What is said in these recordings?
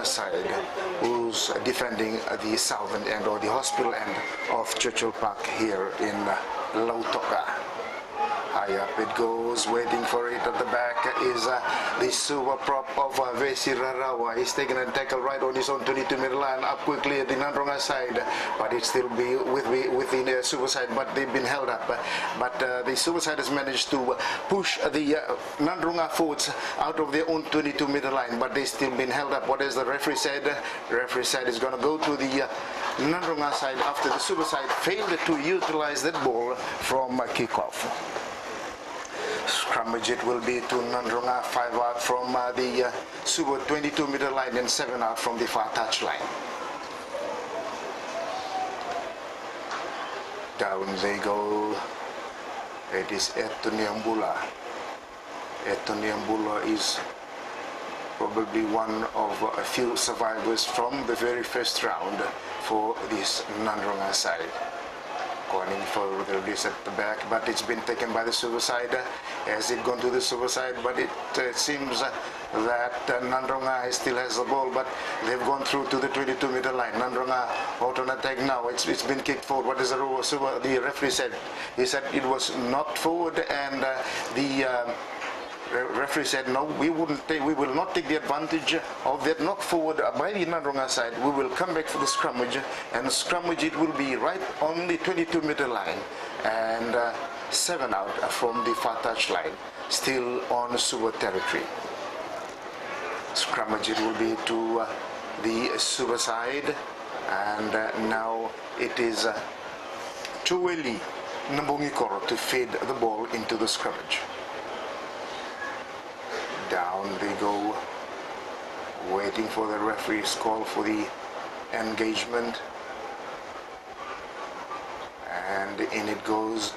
Nadroga side, who's defending the southern end or the hospital end of Churchill Park here in Lautoka. High up it goes, waiting for it. At the back is the Suva prop of Vesi Rarawa. He's taking a tackle right on his own 22-meter line, up quickly at the Nadroga side, but it still be within the Suva side, but they've been held up. But the Suva side has managed to push the Nadroga forwards out of their own 22-meter line, but they still been held up. What has the referee said? The referee said is going to go to the Nadroga side after the Suva side failed to utilize that ball from kickoff. Scrummage it will be to Nadroga, 5 out from the Suva 22-meter line and 7 out from the far touch line. Down they go. It is Etoniambula. Etoniambula is probably one of a few survivors from the very first round for this Nadroga side. Going for the release at the back, but it's been taken by the Suva side. Has it gone to the Suva side? But it seems that Nadroga still has the ball, but they've gone through to the 22-meter line. Nadroga out on attack now. It's been kicked forward. What is the referee said? He said it was not forward, and the referee said no, we will not take the advantage of that knock forward by the Nadroga side. We will come back for the scrummage, and scrummage it will be right on the 22-meter line, and 7 out from the far touch line, still on Suva territory. Scrummage it will be to the Suva side, and now it is Chueli Nambongikoro to feed the ball into the scrummage. Down they go, waiting for the referee's call for the engagement, and in it goes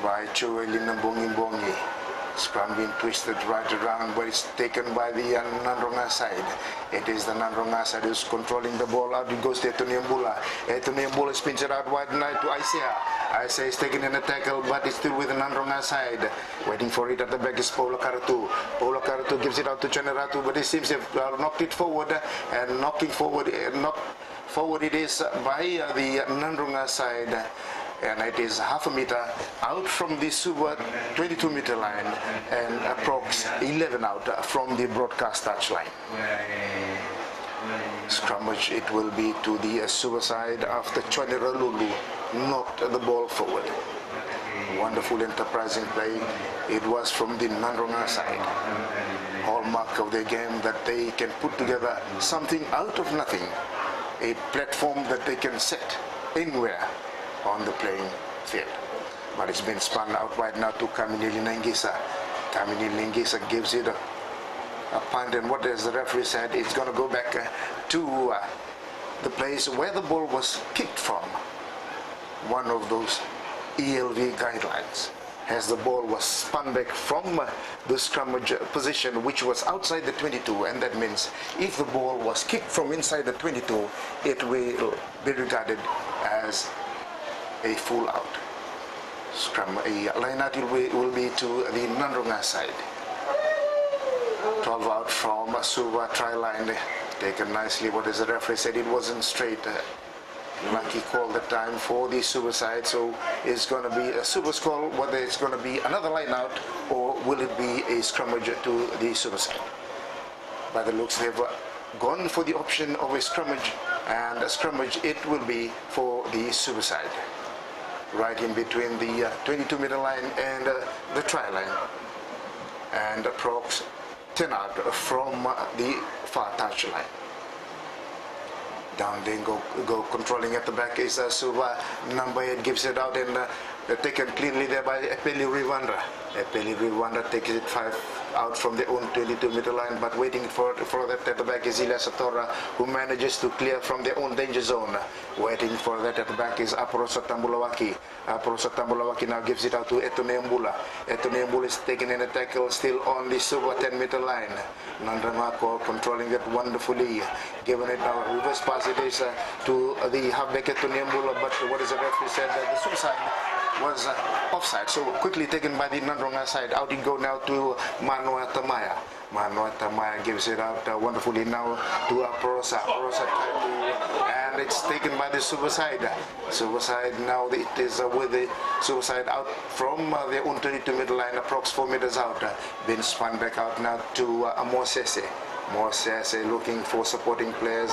by Chueli Nambongi. Scrum being twisted right around, but it's taken by the Nadroga side. It is the Nadroga side who's controlling the ball. Out it goes to Etoniambula. Etoniambula spins it out wide night to Isaiah. Isaiah is taking in a tackle, but it's still with the Nadroga side. Waiting for it at the back is Paulo Caratu. Paulo Caratu gives it out to Generatu, but it seems they've knocked it forward, and knocking forward, knocked forward it is by the Nadroga side. And it is half a meter out from the Suva 22-meter line, and approx 11 out from the broadcast touch line. Scrummage it will be to the Suva side after Chonera Lulu knocked the ball forward. Wonderful enterprising play. It was from the Nadroga side. Hallmark of their game that they can put together something out of nothing, a platform that they can set anywhere on the playing field. But it's been spun out right now to Kaminili Nangisa. Kaminili Nangisa gives it a punt, and what has the referee said, it's going to go back to the place where the ball was kicked from. One of those ELV guidelines, as the ball was spun back from the scrummage position, which was outside the 22, and that means if the ball was kicked from inside the 22, it will be regarded as a full out. Scrum, a line out will be to the Nadroga side. 12 out from Suva try line, taken nicely. What is the referee said? It wasn't straight. Lucky call the time for the Suva side, so it's going to be a Suva's call whether it's going to be another line out or will it be a scrummage to the Suva side. By the looks, they've gone for the option of a scrummage, and a scrummage it will be for the Suva side, right in between the 22-meter line and the try line, and approx 10 out from the far touch line. Down they go controlling at the back is Suva. Number 8 gives it out, and taken cleanly there by Epeli Rivandra. Epeli Rivandra takes it 5 out from the own 22-meter line, but waiting for that at the back is Ilya Satora, who manages to clear from their own danger zone. Waiting for that at the back is Aporosa Tambulawaki. Aporosa Tambulawaki now gives it out to Etoniambula. Etoniambula is taken in a tackle still on the Suva 10-meter line. Nandramako controlling it wonderfully. Given it now, reverse pass it is to the halfback Etoniambula, but what is the referee said? The Suva side was offside. So quickly taken by the Nadroga side. Out it go now to Manuel Tamaya. Manuel Tamaya gives it out wonderfully now to Prosa. Prosa tried to, and it's taken by the Suva side. Suva side now it is with the Suva side out from the 22 middle line, approx 4 meters out. Been spun back out now to Mosese. Mosese looking for supporting players,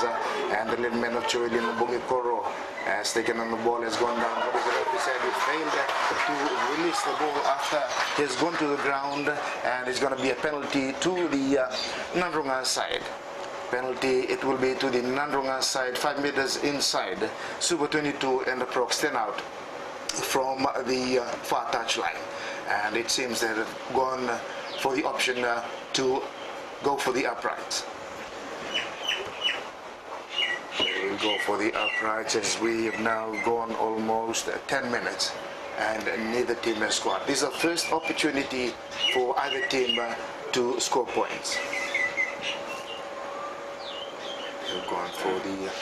and the little man of Chuilin Bungikoro has taken on the ball, has gone down. But the referee said he failed to release the ball after he's gone to the ground, and it's going to be a penalty to the Nadroga side. Penalty, it will be to the Nadroga side, 5 meters inside. Suva 22 and approx 10 out from the far touch line. And it seems that they've gone for the option to go for the uprights. We'll go for the uprights as we have now gone almost 10 minutes and neither team has scored. This is the first opportunity for either team to score points. We've gone for the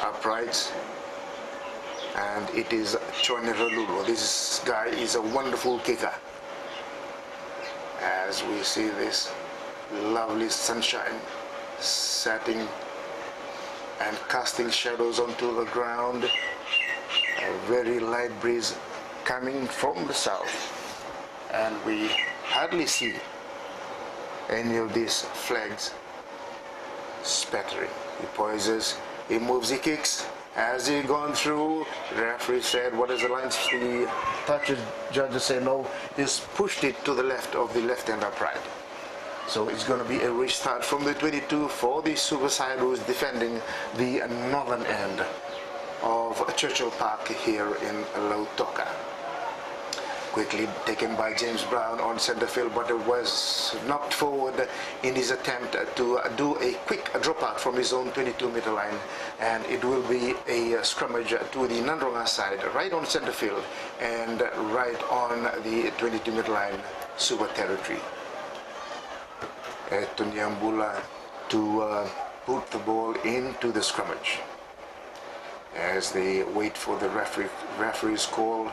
uprights, and it is Choneralulu. This guy is a wonderful kicker. As we see this lovely sunshine setting and casting shadows onto the ground, a very light breeze coming from the south, and we hardly see any of these flags spattering. He poises, he moves, he kicks. Has he gone through? The referee said, what is the line? The touch judges say no, he's pushed it to the left of the left-hand upright. So it's going to be a restart from the 22 for the Suva side, who is defending the northern end of Churchill Park here in Lautoka. Quickly taken by James Brown on center field, but it was knocked forward in his attempt to do a quick dropout from his own 22-meter line, and it will be a scrummage to the Nadroga side, right on center field and right on the 22-meter line, Suva territory. Tunyambula to put the ball into the scrummage as they wait for the referee's call.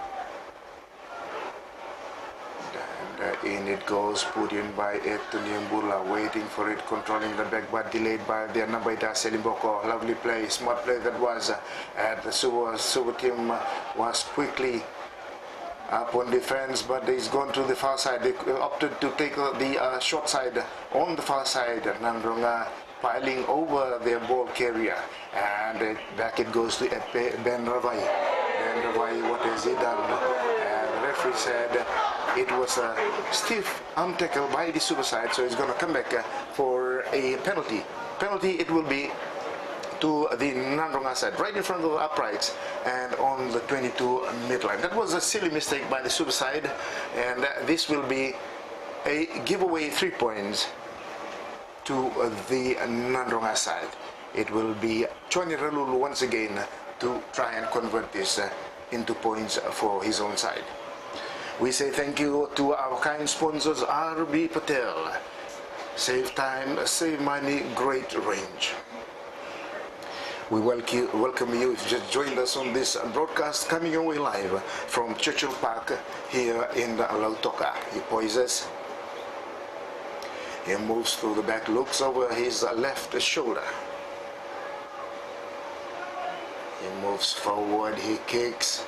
And in it goes, put in by Tunyambula, waiting for it, controlling the back, but delayed by their Nabaita Selimboko. Lovely play, smart play that was. And the Suva team was quickly up on defense, but he's gone to the far side. They opted to take the short side on the far side. Nadroga piling over their ball carrier, and back it goes to Ben Ravai. Ben Ravai, what has he done? And the referee said it was a stiff arm tackle by the Suva side, so he's going to come back for a penalty. Penalty it will be to the Nadroga side, right in front of the uprights and on the 22 midline. That was a silly mistake by the Suva side, and this will be a giveaway 3 points to the Nadroga side. It will be Choneralulu once again to try and convert this into points for his own side. We say thank you to our kind sponsors, RB Patel. Save time, save money, great range. We welcome you if you just joined us on this broadcast coming your way live from Churchill Park here in Lautoka. He poises, he moves through the back, looks over his left shoulder. He moves forward, he kicks,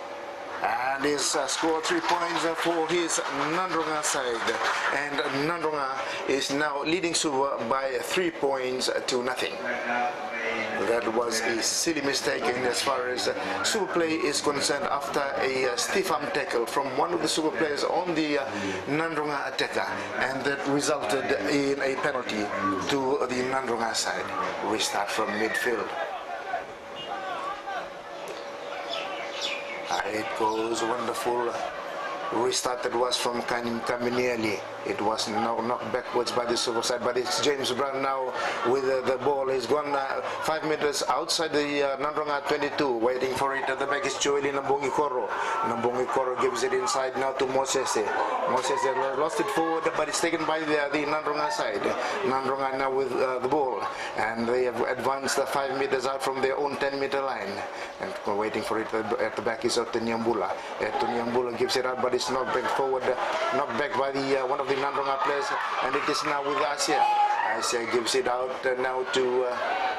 and he's scored 3 points for his Nadroga side. And Nadroga is now leading Suva by 3 points to nothing. That was a silly mistake in as far as Suva play is concerned after a stiff arm tackle from one of the Suva players on the Nadroga attacker, and that resulted in a penalty to the Nadroga side. Restart from midfield. It goes wonderful restart that was from Kaminieli. It was now knocked backwards by the Suva side, but it's James Brown now with the ball. He's gone 5 meters outside the Nadroga 22, waiting for it. At the back is Joeli Nambongi Koro. Nambongi Koro gives it inside now to Mosese. Mosese lost it forward, but it's taken by the Nadroga side. Nadroga now with the ball, and they have advanced 5 meters out from their own 10-meter line. And waiting for it at the back is Otonyambula. Otonyambula gives it out, but it's knocked back forward, knocked back by the one of the Nadroga players, and it is now with Asia. Asia gives it out now to,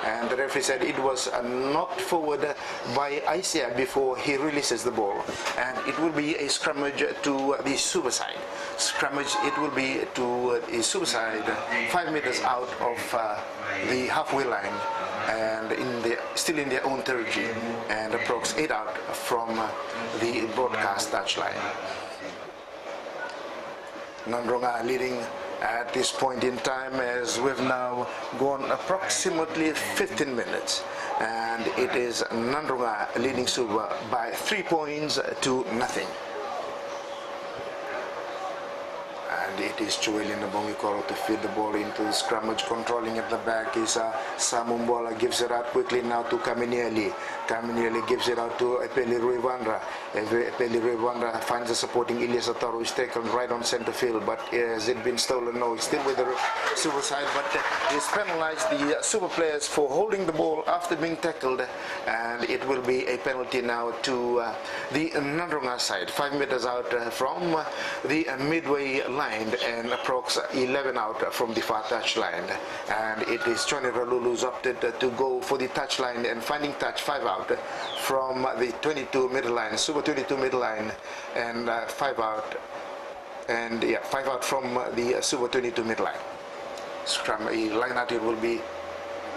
and the referee said it was knocked forward by Asia before he releases the ball, and it will be a scrummage to the Suva side. Scrummage, it will be to the Suva side, 5 meters out of the halfway line, and still in their own territory, and approx 8 out from the broadcast touchline. Nadroga leading at this point in time, as we've now gone approximately 15 minutes, and it is Nadroga leading Suva by 3 points to nothing. And it is Joeli Nambongi Koro to feed the ball into the scrummage. Controlling at the back is Samumbola, gives it out quickly now to Kaminieli. Kaminieli gives it out to Epeli Ruivandra. Epeli Ruivandra finds a supporting Ilyas Ataro, who is taken right on center field, but has it been stolen? No, it's still with the Suva side, but he's penalized the Suva players for holding the ball after being tackled, and it will be a penalty now to the Nadroga side, 5 meters out from the midway line, and approx 11 out from the far touch line. And it is Johnny Ralulu who's opted to go for the touch line and finding touch 5 out from the 22 middle line, Suva 22 middle line, and 5 out, and 5 out from the Suva 22 middle line. Scrum, a line out it will be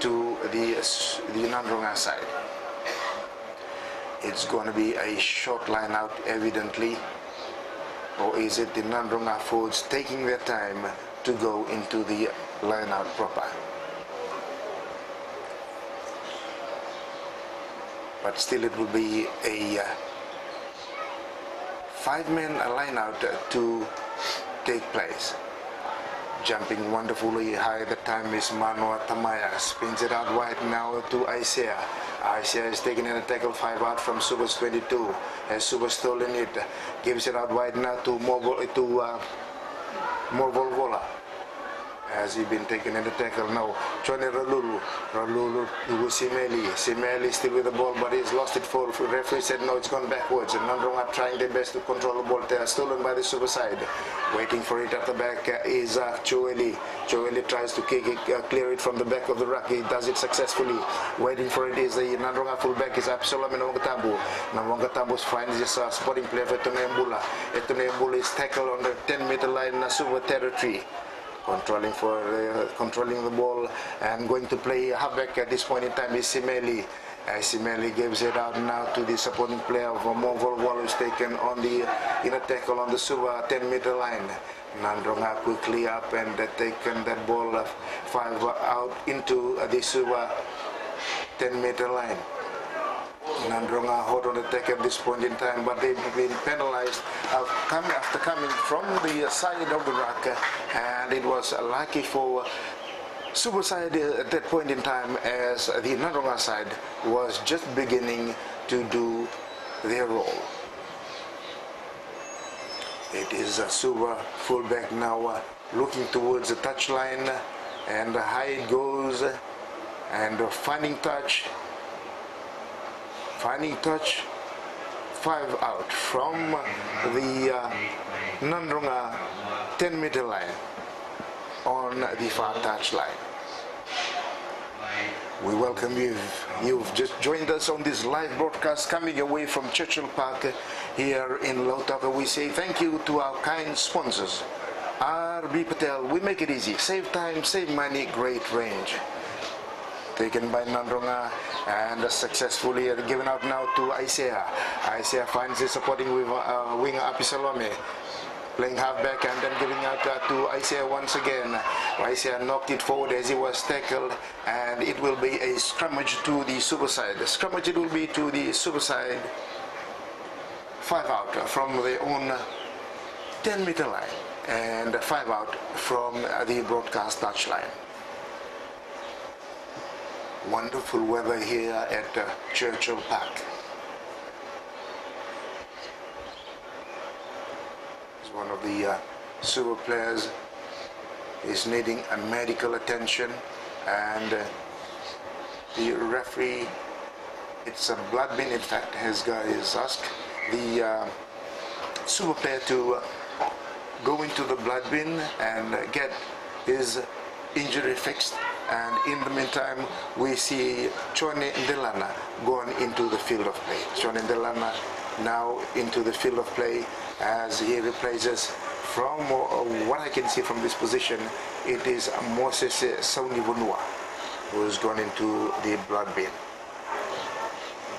to the Nadroga side. It's going to be a short line out evidently. Or is it the Nadroga forwards taking their time to go into the line out proper? But still it will be a 5-man line out to take place. Jumping wonderfully high, the time is Manoa Tamaya. Spins it out wide now to Isaiah. Isaiah is taking in a tackle 5 out from Suva's 22. Has Suva stolen it? Gives it out wide now to Morvolvola. Has he been taken in the tackle? No. Johnny Ralulu to Simeli. Simeli still with the ball, but he's lost it for the referee said no, it's gone backwards. And Nadroga trying their best to control the ball. They are stolen by the Suva side. Waiting for it at the back is Joeli. Joeli tries to kick it, clear it from the back of the ruck. He does it successfully. Waiting for it is the Nadroga fullback is Absalom Nawangatambu. Nawangatambu finds his spotting player for Etonembula. Etonembula is tackled on the 10-meter line Suva territory. Controlling the ball and going to play halfback at this point in time is Simeli. Simeli gives it out now to the supporting player of Morvolvola, who's taken on the inner tackle on the Suva 10-meter line. Nadroga quickly up and taken that ball 5 out into the Suva 10-meter line. Nadroga hot on attack at this point in time, but they've been penalized after coming from the side of the ruck, and it was lucky for Suva side at that point in time, as the Nadroga side was just beginning to do their role. It is Suva fullback now looking towards the touchline, and high it goes, and finding touch, 5 out from the Nadroga 10-meter line on the far touch line. We welcome you. You've just joined us on this live broadcast coming away from Churchill Park here in Lautaka. We say thank you to our kind sponsors. RB Patel, we make it easy. Save time, save money, great range. Taken by Nadroga and successfully given out now to Isaiah. Isaiah finds his supporting with winger Apisalome, playing halfback and then giving out to Isaiah once again. Isaiah knocked it forward as he was tackled, and it will be a scrummage to the Suva side. The scrummage it will be to the Suva side, 5 out from their own 10-meter line. and 5 out from the broadcast touchline. Wonderful weather here at Churchill Park. One of the Suva players is needing a medical attention, and the referee, it's a blood bin in fact, has asked the Suva player to go into the blood bin and get his injury fixed. And in the meantime, we see Chone Ndelana going into the field of play. Chone Ndelana now into the field of play as he replaces, from what I can see from this position, it is Moses Saunivunua who's gone into the blood bin.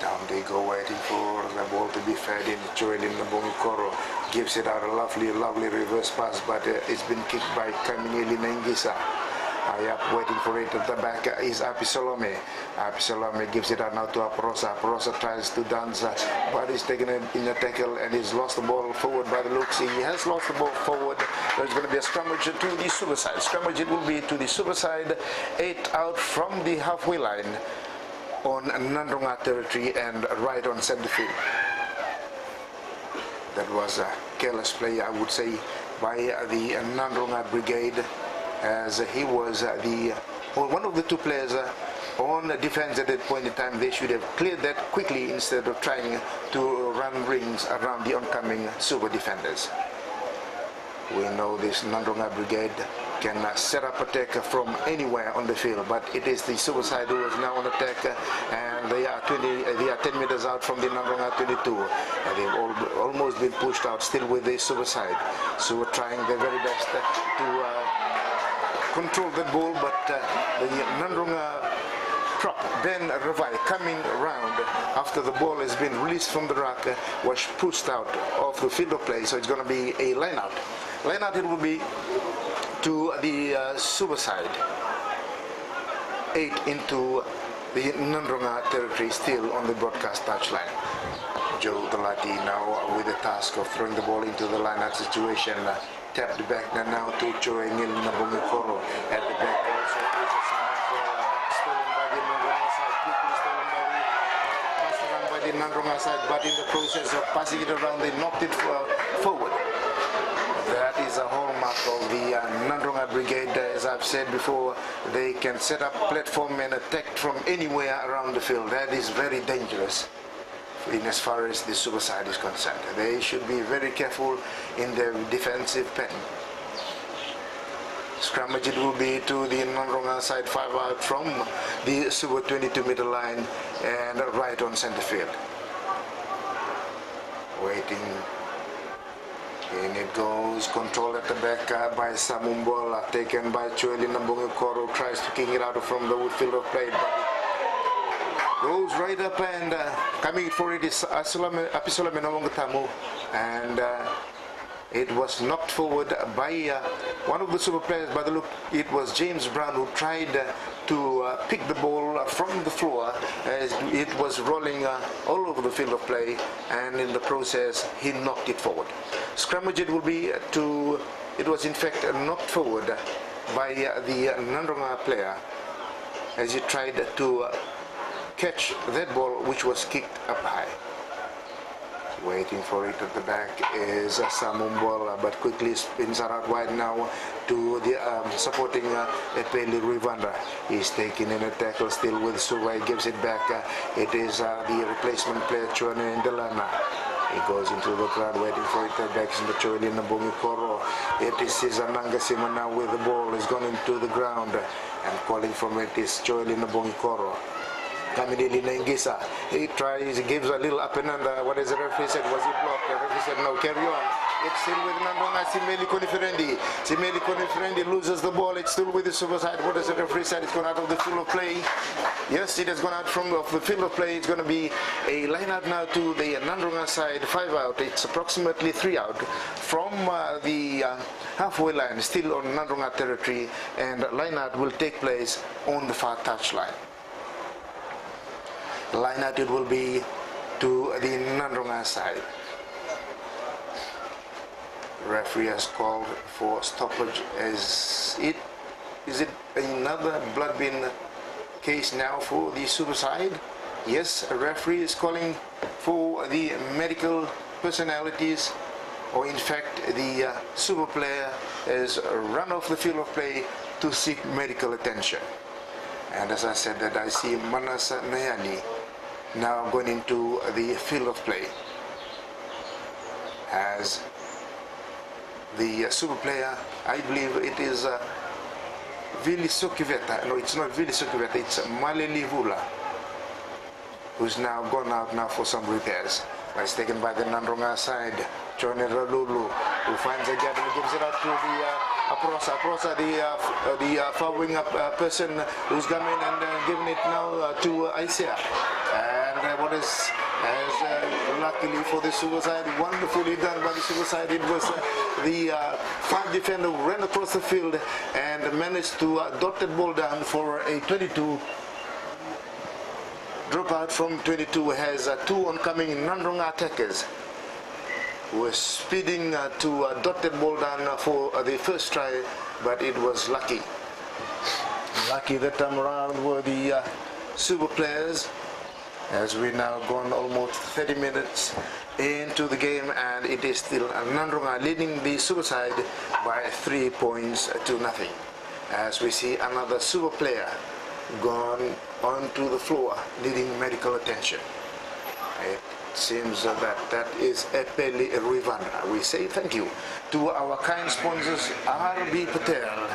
Down they go, waiting for the ball to be fed in. Joelin Nabongikoro gives it out a lovely reverse pass, but it's been kicked by Kaminili Nengisa. Waiting for it at the back is Apisolome. Apisolome gives it out now to Aprosa. Aprosa tries to dance, but he's taken it in a tackle and he's lost the ball forward by the looks. He has lost the ball forward. There's going to be a scrummage to the Suva side. Scrummage it will be to the Suva side. 8 out from the halfway line on Nadroga territory and right on center field. That was a careless play, I would say, by the Nadroga brigade, as he was one of the two players on defense at that point in time. They should have cleared that quickly instead of trying to run rings around the oncoming Suva defenders. We know this Nadroga brigade can set up attack from anywhere on the field, but it is the Suva side who is now on attack, and they are 10 meters out from the Nadroga 22, and they've almost been pushed out, still with the Suva side. Suva trying their very best to control the ball, but the Nadroga prop, Ben Ravai, coming around after the ball has been released from the rack, was pushed out of the field of play, so it's going to be a line out. Line out it will be to the Suva side. 8 into the Nadroga territory, still on the broadcast touchline. Joe Dalati now with the task of throwing the ball into the line out situation. Tapped back now to Choe Ngil Nabongikoro at the back. Also is a stolen by the Nadroga side, quickly stolen by the passed around by the Nadroga side, but in the process of passing it around, they knocked it forward. That is a hallmark of the Nadroga brigade. As I've said before, they can set up platform and attack from anywhere around the field. That is very dangerous in as far as the Suva side is concerned. They should be very careful in their defensive pattern. Scrummage it will be to the Nadroga side, 5 out from the Suva 22-meter line and right on center field. Waiting. In it goes, controlled at the back by Samumbola, taken by Chueli Nabongikoro, tries to king it out from the field of play, but goes right up, and coming for it is Apisolame Nawangatamu, and it was knocked forward by one of the Suva players. By the look, it was James Brown who tried to pick the ball from the floor as it was rolling all over the field of play, and in the process he knocked it forward. Scrummage it will be to, it was in fact knocked forward by the Nadroga player as he tried to catch that ball, which was kicked up high. Waiting for it at the back is Samumbola, but quickly spins out wide now to the supporting Epeli Rivanda. He's taking in a tackle still with Suva. He gives it back. It is the replacement player Chone Ndelana. He goes into the crowd waiting for it back in the Choeli Nabongikoro. It is Cizananga Sima now with the ball. He's gone into the ground, and calling from it is Choeli Nabongikoro. Kaminili Nengisa, he tries, he gives a little up and under. What is the referee said? Was he blocked? The referee said no, carry on. It's still with Nadroga. Simeli Koniferendi. Simeli Koniferendi loses the ball. It's still with the Suva side. What does the referee said? It's gone out of the field of play. Yes, it has gone out from the field of play. It's going to be a line out now to the Nadroga side, 5 out. It's approximately 3 out from the halfway line, still on Nadroga territory, and line out will take place on the far touchline. Line out it will be to the Nadroga side. Referee has called for stoppage. Is it another blood bin case now for the Suva side? Yes, a referee is calling for the medical personalities, or in fact the Suva player has run off the field of play to seek medical attention. And as I said, that I see Manas Nayani now going into the field of play as the Suva player, I believe it is Vili Sokiveta. No, it's not Vili Sokiveta, it's Maleli Vula, who's now gone out now for some repairs. It's taken by the Nadroga side. Johnny Ralulu, who finds a gap and gives it out to the Aprosa, the following up person who's coming and giving it now to Isaiah. And what is, as luckily for the Suva side, wonderfully done by the Suva side, it was the far defender who ran across the field and managed to dot that ball down for a 22. Dropout from 22 has two oncoming Nadroga attackers who were speeding to dot that ball down for the first try, but it was lucky. Lucky that time around were the Suva players, as we now gone almost 30 minutes into the game, and it is still Nadroga leading the Suva side by 3 points to nothing. As we see another Suva player gone onto the floor needing medical attention. It seems that is Epeli Rivana. We say thank you to our kind sponsors, RB Patel.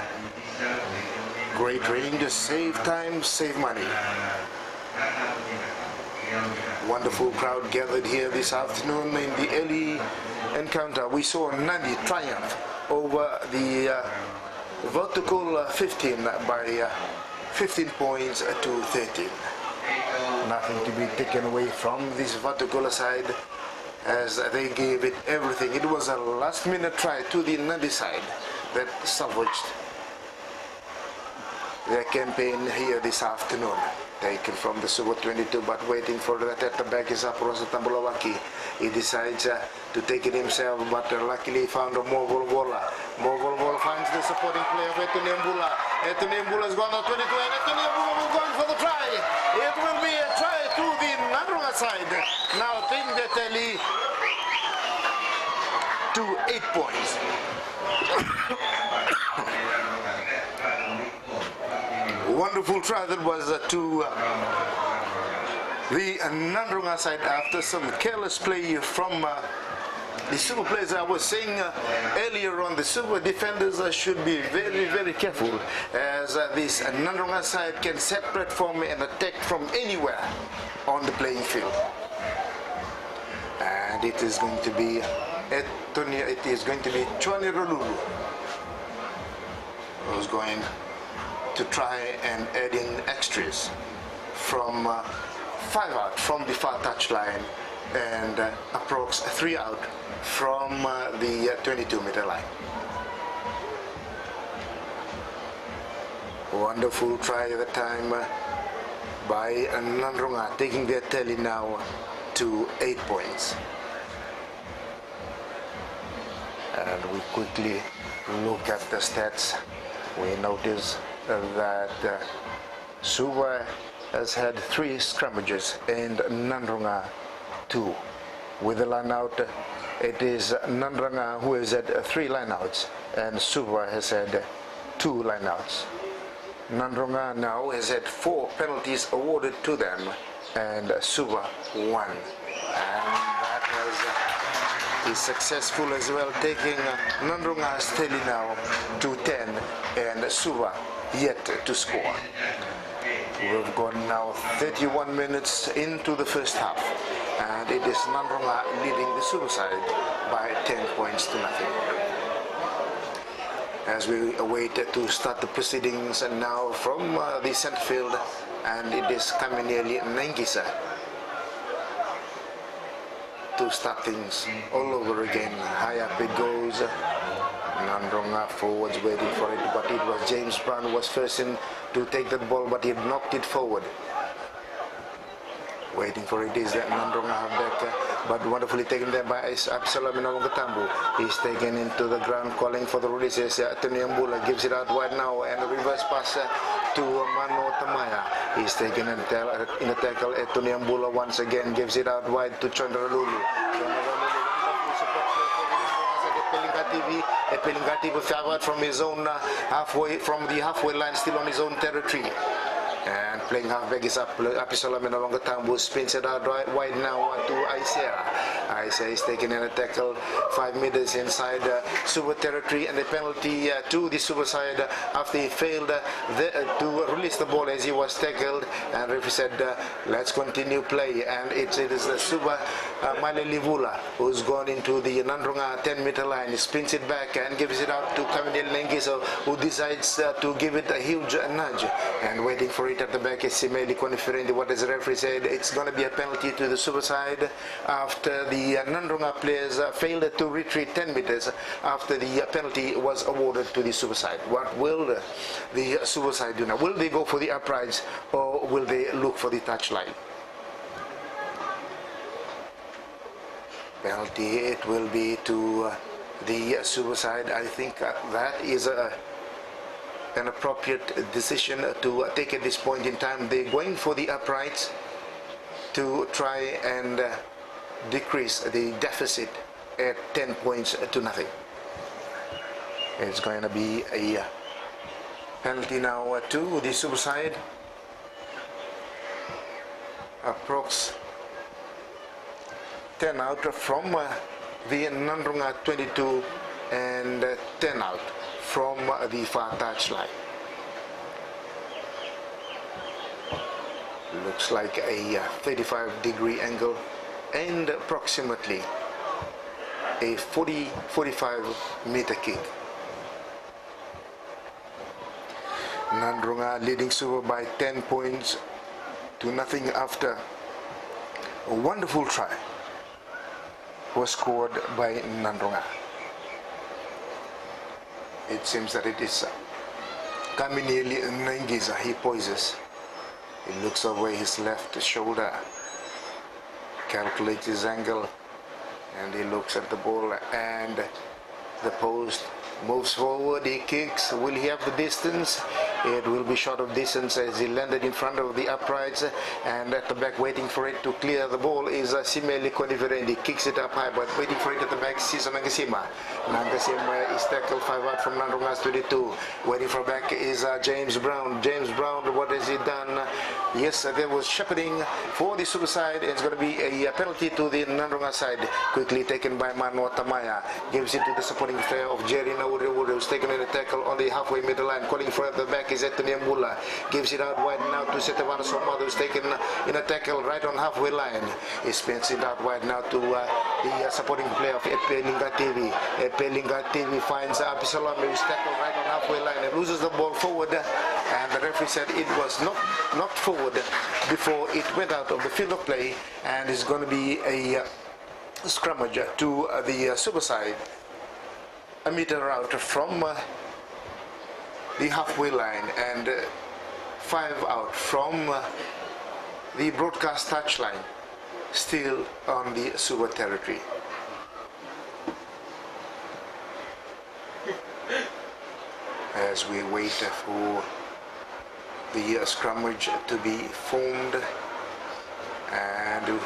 Great range, save time, save money. Wonderful crowd gathered here this afternoon in the early encounter. We saw Nandi triumph over the vertical 15 by 15 points to 13. Nothing to be taken away from this vertical side, as they gave it everything. It was a last-minute try to the Nandi side that salvaged their campaign here this afternoon. Taken from the Suva 22, but waiting for that at the back is Aprosa Tambulawaki. He decides to take it himself, but luckily found a more Volvola. More Volvola finds the supporting player of Etuniambula. Etuniambula has gone on 22, and Etuniambula will go for the try. It will be a try to the Nadroga side. Now taking the tally to 8 points. Wonderful try that was to the Nadroga side after some careless play from the Suva players. I was saying earlier on, the Suva defenders should be very, very careful, as this Nadroga side can separate from and attack from anywhere on the playing field. And it is going to be Chwani Rolulu who's going to try and add in extras from 5 out from the far touchline and approx 3 out from the 22-meter line. Wonderful try at the time by Nadroga, taking their tally now to 8 points. And we quickly look at the stats. We notice that Suva has had 3 scrummages and Nadroga 2. With the line out, it is Nadroga who has had 3 lineouts, and Suva has had 2 lineouts. Nadroga now has had 4 penalties awarded to them, and Suva 1. And that is successful as well, taking Nadroga's tally now to 10, and Suva yet to score. We've gone now 31 minutes into the first half, and it is Nadroga leading the Suva side by 10 points to nothing. As we await to start the proceedings, and now from the center field, and it is Kaminieli Nengisa to start things all over again. High up it goes. Nadroga forwards waiting for it, but it was James Brown who was first in to take that ball, but he knocked it forward. Waiting for it is Nadroga halfback, but wonderfully taken there by Absalom Inawagatambu. He's taken into the ground, calling for the releases. Tony Ambula gives it out wide now, and a reverse pass to Mano Tamaya. He's taken in a tackle. Tony Ambula once again gives it out wide to Chandralulu. Pelingati will forward from his own halfway line, still on his own territory. And playing halfback is Apisola Menawagatambu, spins it out wide now to Isaiah. Isaiah is taking in a tackle 5 meters inside Suva territory, and the penalty to the Suva side after he failed to release the ball as he was tackled. And referee said, let's continue play. And it is the Suva Malelivula who's gone into the Nadroga 10-meter line, spins it back and gives it out to Kamil Lengiso, who decides to give it a huge nudge. And waiting for it at the back is Simeli Koniferendi. What does the referee said? It's going to be a penalty to the Suva side after the Nadroga players failed to retreat 10 meters after the penalty was awarded to the Suva side. What will the Suva side do now? Will they go for the uprights or will they look for the touchline? Penalty, it will be to the Suva side. I think that is an appropriate decision to take at this point in time. They're going for the uprights to try and decrease the deficit at 10 points to nothing. It's going to be a penalty now to the Suva side. Approx 10 out from the Nadroga 22 and 10 out from the far touch line. Looks like a 35-degree angle and approximately a 45 meter kick. Nadroga leading Suva by 10 points to nothing after a wonderful try was scored by Nadroga. It seems that it is Kaminieli Nengiza. He poises. He looks over his left shoulder, calculates his angle, and he looks at the ball and the post. Moves forward, he kicks. Will he have the distance? It will be short of distance as he landed in front of the uprights, and at the back waiting for it to clear the ball is Simeli Koniverendi. Kicks it up high, but waiting for it at the back is Nangasima. Nangasima is tackled 5 out from Nadroga's 22. Waiting for back is James Brown. James Brown, what has he done? Yes, there was shepherding for the Suva side. It's going to be a penalty to the Nadroga side. Quickly taken by Mano Tamaya. Gives it to the supporting player of Jerry Nawuri, who's taken in a tackle on the halfway middle line. Calling for at the back is Anthony Ambula. Gives it out wide now to Setavana Soma, who's taken in a tackle right on halfway line. He spins it out wide now to the supporting player of Epelinga TV. Epelinga TV finds Apisalame, who's tackled right on halfway line and loses the ball forward. And the referee said it was not forward before it went out of the field of play, and it's going to be a scrummage to the Suva side, a meter out from the halfway line, and 5 out from the broadcast touchline, still on the Suva territory. As we wait for the scrummage to be formed, and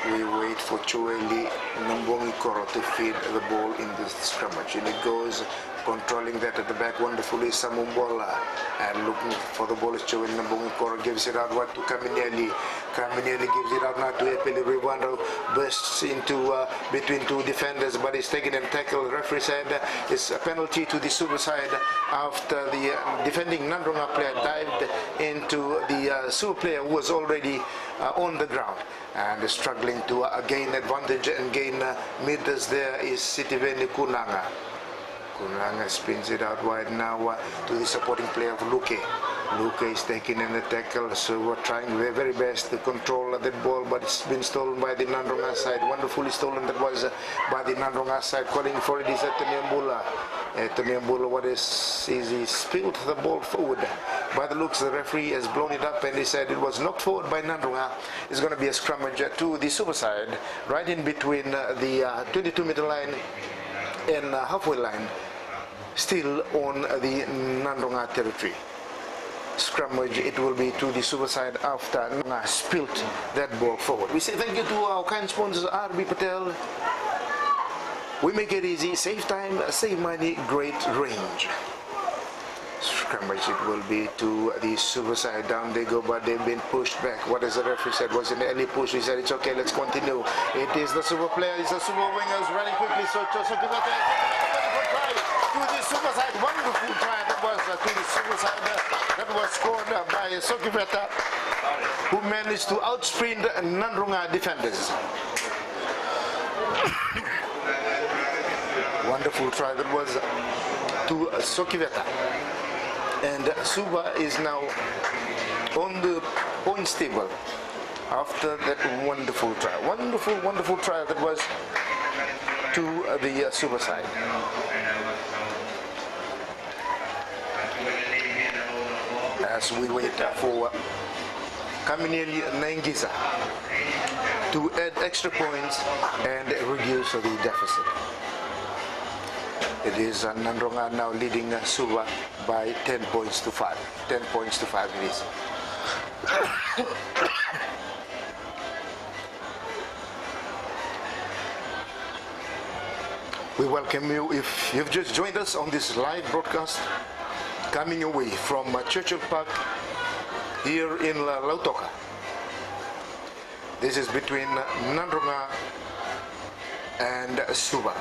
we wait for Chueli Nambongi Koro to feed the ball in this scrummage. And it goes, controlling that at the back wonderfully, Samumbola, and looking for the ball is Chueli Nambongi Koro, gives it out what to Kaminieli. Kaminieli gives it out now to Epeli Rivando, bursts into between two defenders, but is taken and tackled. The referee said it's a penalty to the Suva side after the defending Nadroga player dived into the Suva player who was already on the ground and struggling to gain advantage and gain meters. There is Sitiveni Kunanga. Kunanga spins it out wide now to the supporting player of Luke. Luke is taking in the tackle, so we're trying their very best to control that ball, but it's been stolen by the Nadroga side. Wonderfully stolen that was by the Nadroga side. Calling for it is Anthony Ambula. Anthony Ambula, what is he spilled the ball forward. By the looks, the referee has blown it up and he said it was knocked forward by Nadroga. It's going to be a scrummage to the Suva side, right in between the 22-meter line and halfway line, still on the Nadroga territory. Scrummage, it will be to the Suva side after Nadroga spilt that ball forward. We say thank you to our kind sponsors, RB Patel. We make it easy, save time, save money, great range. Scrummage, it will be to the Suva side. Down they go, but they've been pushed back. What has the referee said? Was an early push. He said it's okay, let's continue. It is the Suva player, it's the Suva wingers running quickly. So to the Suva side, wonderful try that was to the Suva side. That was scored by Sokiveta, who managed to outsprint Nadroga defenders. Wonderful try that was to Sokiveta. And Suva is now on the points table after that wonderful try. Wonderful try that was to the Suva side. As we wait for Kamineli Naingisa to add extra points and reduce the deficit. It is Nadroga now leading Suva by 10 points to 5. 10 points to 5 it is. We welcome you if you've just joined us on this live broadcast coming away from Churchill Park here in Lautoka. This is between Nadroga and Suva.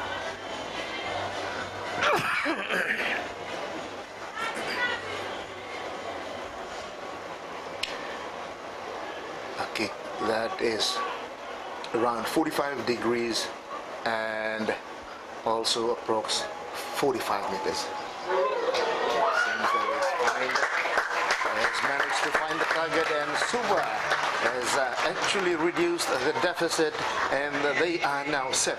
Okay, that is around 45 degrees and also approx 45 meters. Has managed to find the target, and Suva has actually reduced the deficit, and they are now 7.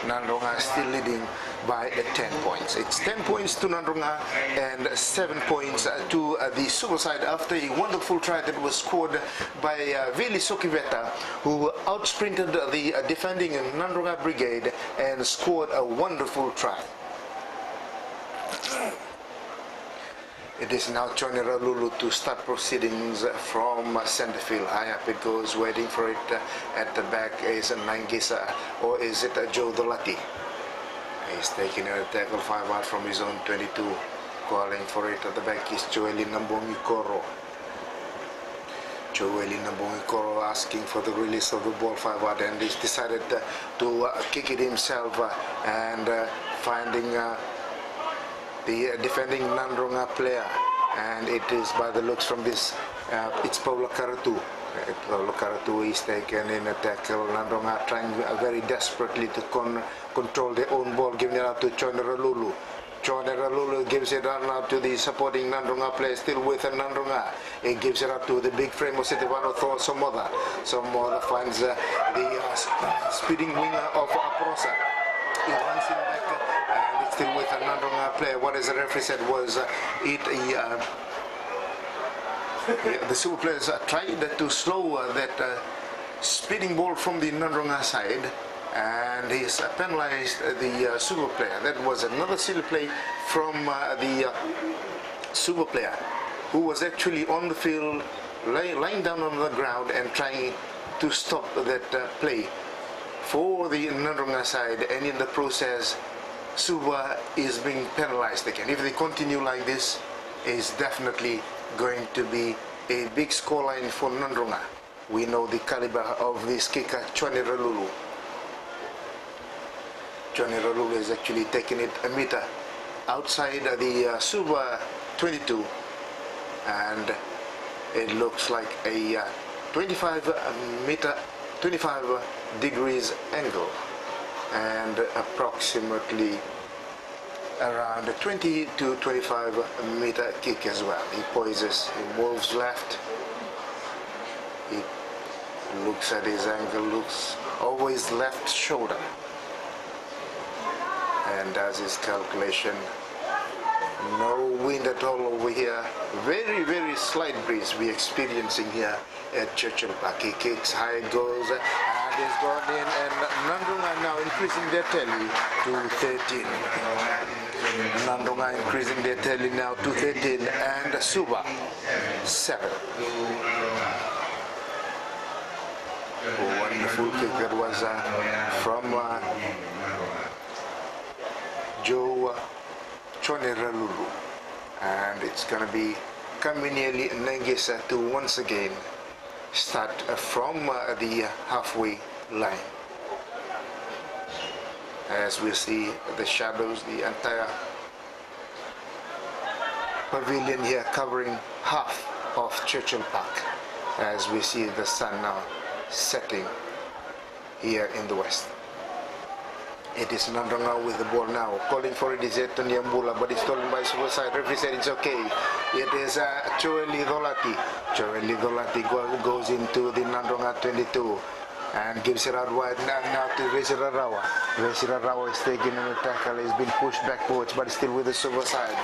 Nadroga still leading by 10 points. It's 10 points to Nadroga and 7 points to the Suva side after a wonderful try that was scored by Vili Sokiveta, who outsprinted the defending Nadroga brigade and scored a wonderful try. It is now Chonera Lulu to start proceedings from center field. High up it goes, waiting for it at the back. Is it Naingisa or is it Joe Dolati? He's taking a tackle 5 out from his own 22. Calling for it at the back is Joeli Nambongikoro. Joeli Nambongikoro asking for the release of the ball 5 out, and he's decided to kick it himself and finding the defending Nadroga player, and it is by the looks from this, it's Paulo Karatu. Paulo Karatu is taken in a tackle. Nadroga trying very desperately to control their own ball, giving it out to Chonera Lulu. Chonera Lulu gives it out to the supporting Nadroga player, still with Nadroga. He gives it out to the big frame of Sitivano Thor Somoda. Somoda finds the speeding winger of Aprosa. He runs him back and it's still with another player. What as the referee said was the Suva players tried to slow that speeding ball from the Nadroga side, and he's penalized the Suva player. That was another silly play from the Suva player, who was actually on the field, lying down on the ground and trying to stop that play for the Nadroga side, and in the process Suva is being penalized again. If they continue like this, it's definitely going to be a big scoreline for Nadroga. We know the caliber of this kicker, Chonera Lulu. Chonera Lulu is actually taking it a meter outside the Suva 22, and it looks like a 25 degrees angle, and approximately around a 20 to 25 meter kick as well. He poises, he moves left, he looks at his angle, looks always left shoulder, and does his calculation. No wind at all over here. Very, very slight breeze we're experiencing here at Churchill Park. He kicks high, goes, and he's gone in, and Nadroga now increasing their tally to 13. Nadroga increasing their tally now to 13, and Suva 7. Oh, wonderful kick that was from Joe Choneralulu, and it's going to be Kaminieli Nengesa to once again start from the halfway line. As we see the shadows, the entire pavilion here covering half of Churchill Park, as we see the sun now setting here in the west. It is Nadroga with the ball now, calling for it is Tony Ambula, but it's stolen by Suva side. Referee said it's okay. It is Choeli Dolati. Choeli Dolati goes into the Nadroga 22 and gives it out wide now to Resira Rawa. Resira Rawa is taking an tackle, he's been pushed backwards, but still with the Suva side.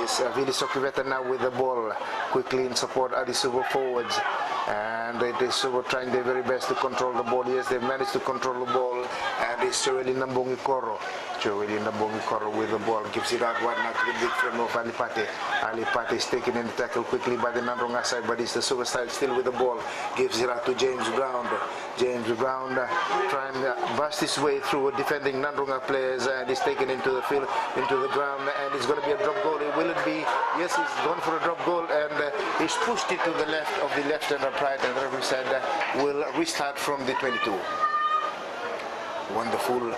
It's Vili Sokiveta now with the ball, quickly in support of the Suva forwards. And it is Suva trying their very best to control the ball. Yes, they've managed to control the ball. And it's Joeli Nambongi Koro. Joeli Nambongi Koro with the ball. Gives it out wide now to the big frame of Alipate. Alipate is taken in the tackle quickly by the Nadroga side, but it's the Suva side still with the ball. Gives it out to James Brown. James Brown trying to bust his way through defending Nadroga players, and is taken into the field, into the ground, and it's going to be a drop goal. Will it be? Yes, he's gone for a drop goal, and he's pushed it to the left of the left and upright, and the referee said will restart from the 22. Wonderful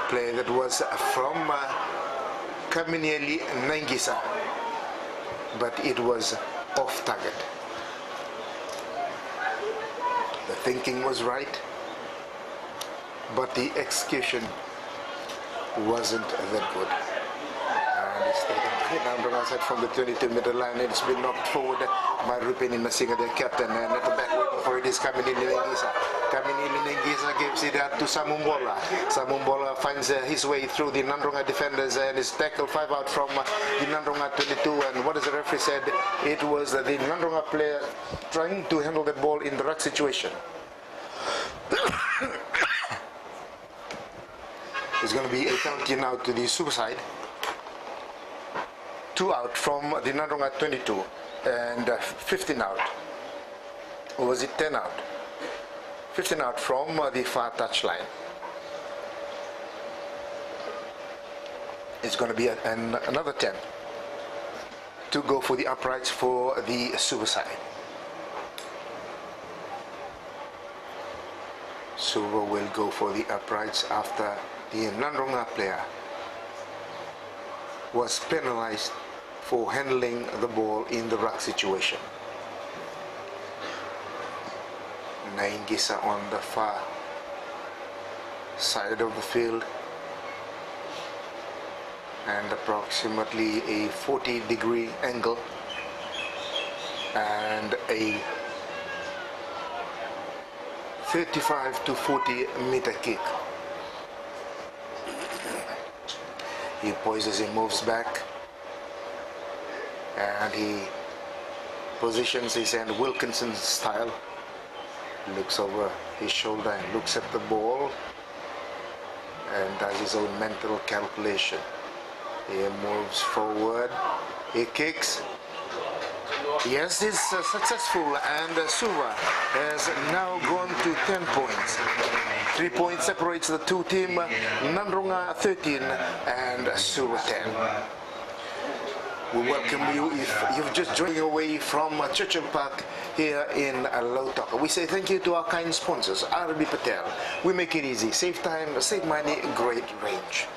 play that was from Kaminieli Nangisa, but it was off target. The thinking was right, but the execution wasn't that good. And it's taken down the outside from the 22-meter line. It's been knocked forward by Rupeni Nasinga, their captain, and at the back waiting for it is Kaminieli Nangisa. Kaminieli Nangisa gives it out to Samumbola. Samumbola finds his way through the Nadroga defenders and is tackled 5 out from the Nadroga 22. And what does the referee said? It was the Nadroga player trying to handle the ball in the right situation. It's going to be a penalty now to the Suva side. 2 out from the Nadroga 22 and 15 out. Or was it 10 out? 15 out from the far touchline. It's going to be another 10 to go for the uprights for the Suva side. Suva will go for the uprights after the Nadroga player was penalized for handling the ball in the ruck situation. Naingisa on the far side of the field, and approximately a 40-degree angle and a 35 to 40 meter kick. He poises, he moves back, and he positions his hand Wilkinson style, looks over his shoulder and looks at the ball and does his own mental calculation. He moves forward, he kicks. Yes, he's successful, and Suva has now gone to 10 points. 3 points separates the two teams, Nadroga 13 and Suva 10. We welcome you if you've just joined away from Churchill Park here in Lautoka. We say thank you to our kind sponsors, RB Patel. We make it easy, save time, save money, great range.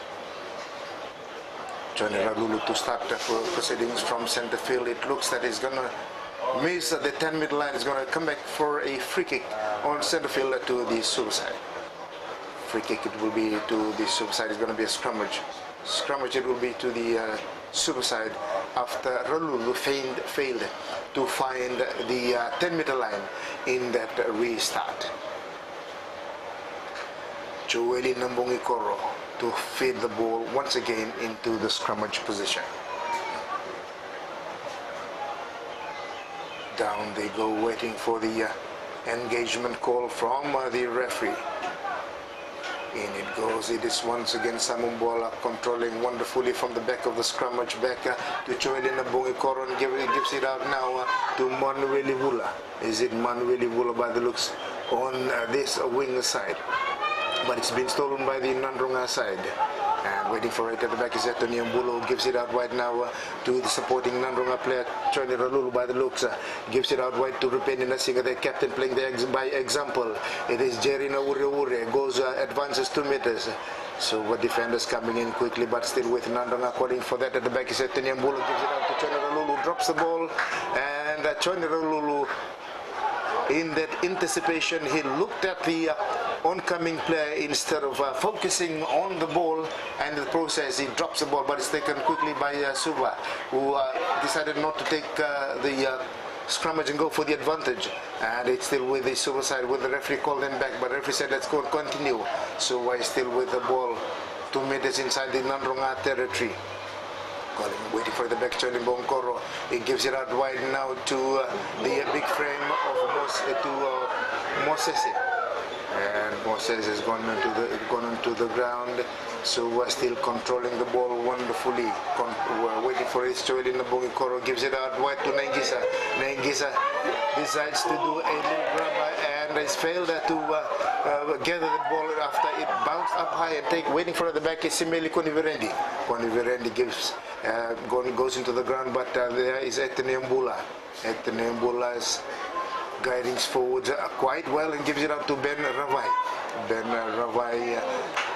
Choneralulu to start the proceedings from center field. It looks that he's going to miss the 10-meter line. He's going to come back for a free kick on center field to the Suva side. Free kick it will be to the Suva side. It's going to be a scrummage. Scrummage it will be to the Suva side after Ralulu failed to find the 10-meter line in that restart. Joeli Nambongi Koro to feed the ball once again into the scrummage position. Down they go, waiting for the engagement call from the referee. In it goes. It is once again Samumbola controlling wonderfully from the back of the scrummage, back to Choelina Bongikoron. Gives it out now to Manueli Vula. Is it Manueli Vula by the looks on this wing side? But it's been stolen by the Nadroga side. And waiting for it at the back is Anthony Mbulo, gives it out wide now to the supporting Nadroga player, Choni Ralulu by the looks. Gives it out wide to Rupeni Nasinga, the captain playing by example. It is Jerry Naure, goes, advances 2 meters. So what defenders coming in quickly, but still with Nadroga calling for that at the back is Anthony Mbulo, gives it out to Choni Ralulu, drops the ball, and Choni Ralulu, in that anticipation, he looked at the oncoming player instead of focusing on the ball, and in the process he drops the ball, but it's taken quickly by Suva, who decided not to take the scrummage and go for the advantage. And it's still with the Suva side, with the referee called them back, but the referee said let's go and continue. Suva is still with the ball 2 meters inside the Nadroga territory. Waiting for the back turn in Bonkoro. He gives it out wide now to the big frame of Moses. And Moses has gone onto the ground. So we're still controlling the ball wonderfully. We're waiting for his Joel in the Bongikoro. Gives it out wide to Nengisa. Nengisa decides to do a little grabber and has failed to gather the ball after it bounced up high and waiting for the back is Simeli Koniverendi. Koniverendi goes into the ground, but there is Etene Mbula. Etene Mbula is guiding forwards quite well and gives it out to Ben Ravai. Ben Ravai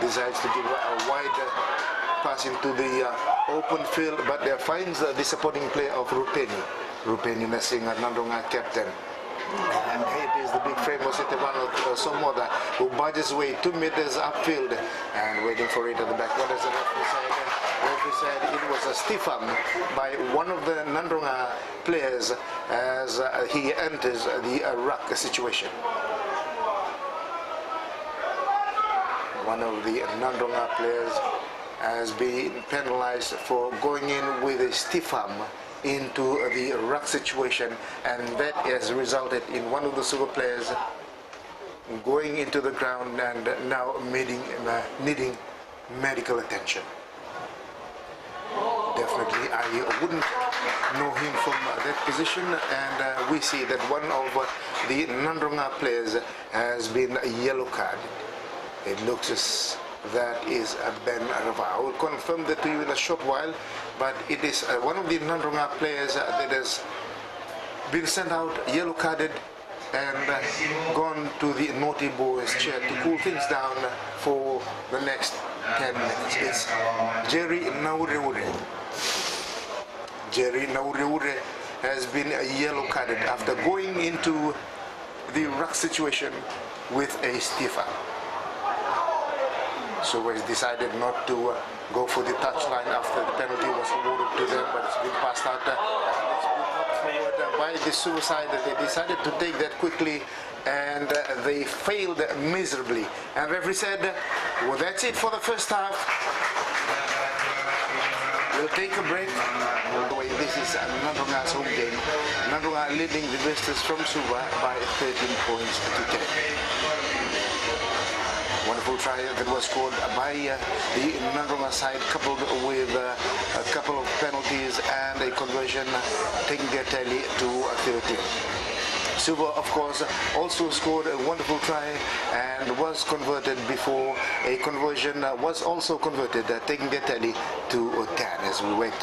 decides to give a wide pass into the open field, but finds the supporting play of Rupeni. Rupeni Nasinga, Nadroga captain. And it is the big frame of Setevano Somoda, who barges away 2 meters upfield and waiting for it at the back. What does the referee say? The referee said it was a stiff arm by one of the Nadroga players as he enters the ruck situation. One of the Nadroga players has been penalized for going in with a stiff arm into the ruck situation, and that has resulted in one of the Suva players going into the ground and now needing medical attention. Definitely I wouldn't know him from that position, and we see that one of the Nadroga players has been yellow carded. It looks as that is Ben Rava. I will confirm that to you in a short while, but it is one of the Nadroga players that has been sent out yellow carded and gone to the naughty boys chair to cool things down for the next 10 minutes. It's Jerry Naure. Jerry Naure has been yellow carded after going into the ruck situation with a stiff arm. So we decided not to go for the touchline after the penalty was awarded to them, but it's been passed out and it's been knocked forward by the suicide. They decided to take that quickly and they failed miserably. And referee said, well, that's it for the first half. We'll take a break. This is Nadroga's home game. Nadroga leading the visitors from Suva by 13 points to 10. Wonderful try that was scored by the Nadroga side, coupled with a couple of penalties and a conversion taking their tally to 13. Suva, of course, also scored a wonderful try and was converted before a conversion was also converted, taking their tally to 10 as we wait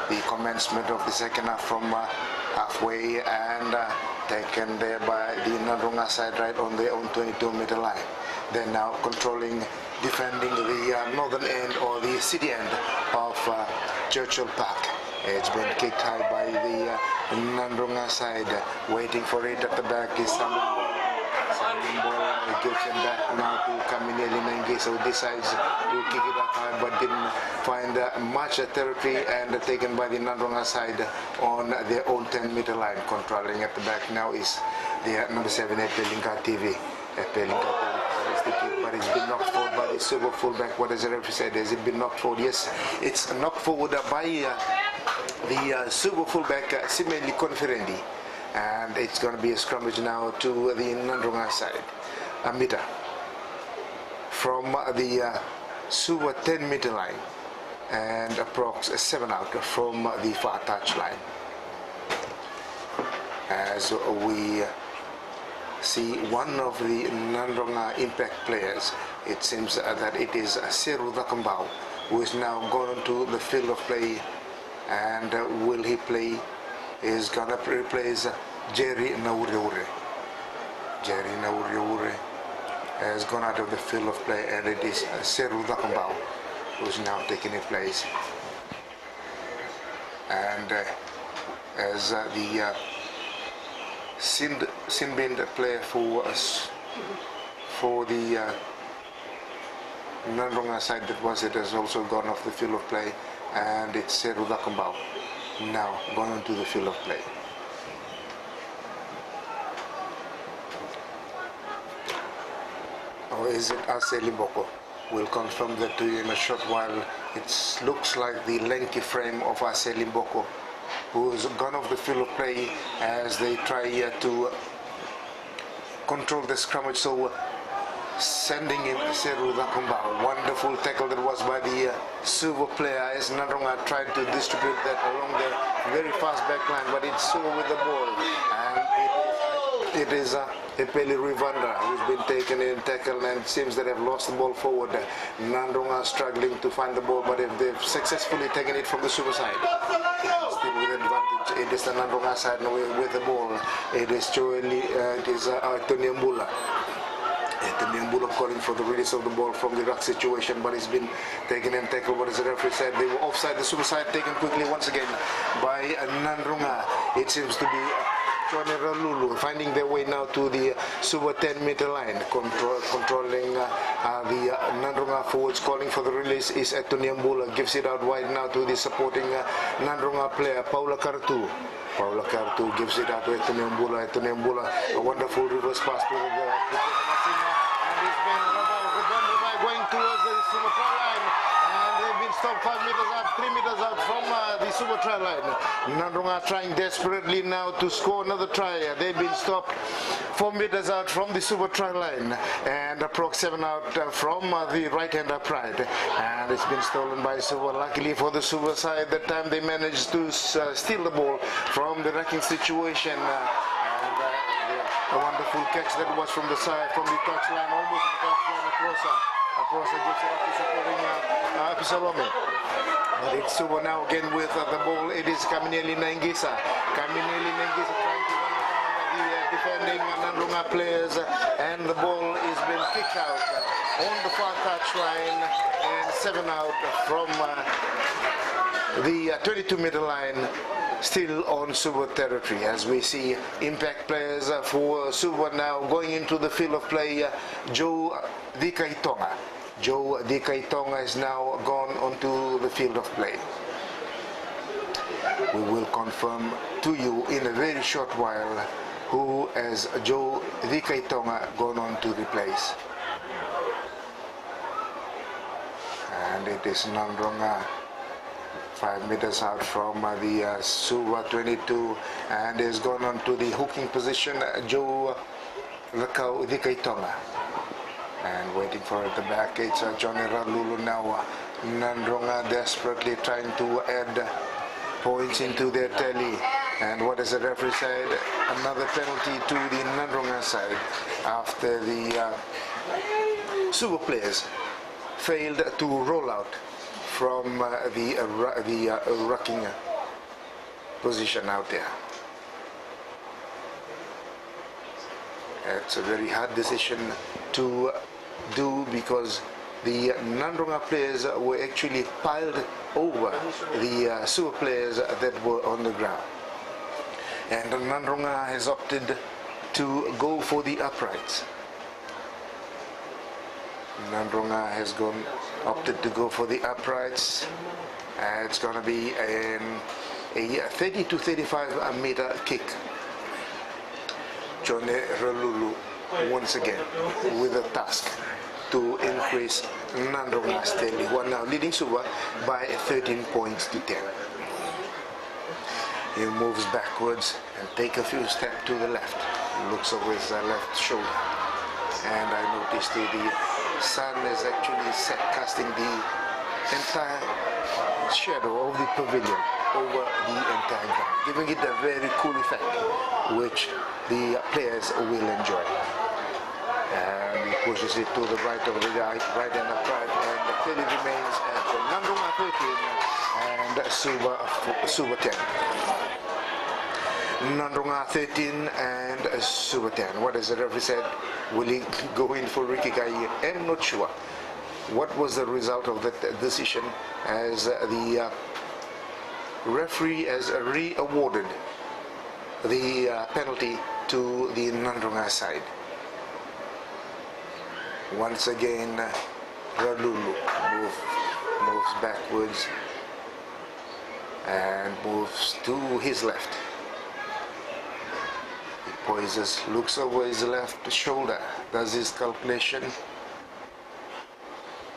the commencement of the second half from halfway and taken there by the Nadroga side right on their own 22-meter line. They're now controlling, defending the northern end or the city end of Churchill Park. It's been kicked high by the Nadroga side. Waiting for it at the back is Samumbola. Samumbola gives him back now to Kamineli Nengi, so decides to kick it up high, but didn't find much territory and taken by the Nadroga side on their own 10-meter line. Controlling at the back now is the number 7 at Pelinka TV. Pelinka TV the kick, but it's been knocked forward by the Suva fullback. What has the referee said? Has it been knocked forward? Yes, it's knocked forward by the Suva fullback, Simeli Conferendi. And it's going to be a scrummage now to the Nadroga side. A meter from the Suva 10-meter line, and approx 7 out from the far touch line. As we see one of the Nadroga impact players, it seems that it is Seru Dakambau, who is now gone to the field of play, and will he play? Is gonna replace Jerry Nauriure. Jerry Nauriure has gone out of the field of play, and it is Seru Dakambau who's now taking his place. And as the Sinbind player for the Nadroga side, that was it, has also gone off the field of play, and it's Seru Dakambau now going into the field of play. Or is it Ase Limboko? We'll confirm that to you in a short while. It looks like the lanky frame of Ase Limboko, who's gone off the field of play as they try to control the scrummage. So sending in Seru Dakambau. Wonderful tackle that was by the Suva player as Nadroga tried to distribute that along the very fast back line, but it's Suva with the ball, and it is Epeli Rivanda who's been taken in tackle, and it seems that they've lost the ball forward. Nadroga struggling to find the ball, but if they've successfully taken it from the Suva side. Still with advantage, it is the Nadroga side with the ball. It is Tony Mbula. Tony Mbula calling for the release of the ball from the ruck situation, but it's been taken and tackled. What as the referee said, they were offside. The Suva side taken quickly once again by Nadroga. It seems to be Johnny Ralulu finding their way now to the Suva 10-meter line, controlling the Nadroga forwards. Calling for the release is Tony Mbula, gives it out wide now to the supporting Nadroga player Paula Kartu. Paula Kartu gives it out to Tony Mbula. Tony Mbula, a wonderful reverse pass to the going towards the Suva try line, and they've been stopped 5 meters out, 3 meters out from the Suva try line. Nadroga trying desperately now to score another try. They've been stopped 4 meters out from the Suva try line, and approx 7 out from the right-hander Pride, and it's been stolen by Suva. Luckily for the Suva side, that time they managed to steal the ball from the wrecking situation. A wonderful catch that was from the side, from the touch line, almost the touch line. Aprosa gives it up to supporting Pisalome. But it's Suva now again with the ball. It is Kamineli Nangisa. Kamineli Nangisa trying to run around the defending Nadroga players, and the ball is being kicked out on the far touch line, and 7 out from the 22-meter line. Still on Suva territory, as we see impact players for Suva now going into the field of play. Joe Dikaitonga. Joe Dikaitonga is now gone onto the field of play. We will confirm to you in a very short while who has Joe Dikaitonga gone on to replace. And it is Nadroga 5 meters out from the Suva 22, and has gone on to the hooking position, Joe Dikaitonga. And waiting for at the back, it's Johnny Ralulu now. Nadroga desperately trying to add points into their tally. And what has the referee said? Another penalty to the Nadroga side after the Suva players failed to roll out from the rucking position out there. It's a very hard decision to do, because the Nadroga players were actually piled over the Suva players that were on the ground. And Nadroga has opted to go for the uprights. Nadroga has opted to go for the uprights. It's going to be a 30 to 35 meter kick. Johnny Ralulu once again with a task to increase Nadroga steadily, who are now leading Suva by 13 points to 10. He moves backwards and take a few steps to the left. Looks over his left shoulder. And I noticed the sun is actually set, casting the entire shadow of the pavilion over the entire ground, giving it a very cool effect, which the players will enjoy. And he pushes it to the right of the right and upright, and clearly remains at Nadroga 13 and Suva 10. Nadroga 13 and Suva 10. What has the referee said? Will he go in for Rikigai? I'm not sure. What was the result of that decision, as the referee has re-awarded the penalty to the Nadroga side. Once again, Ralulu moves backwards and moves to his left. He poises, looks over his left shoulder, does his calculation.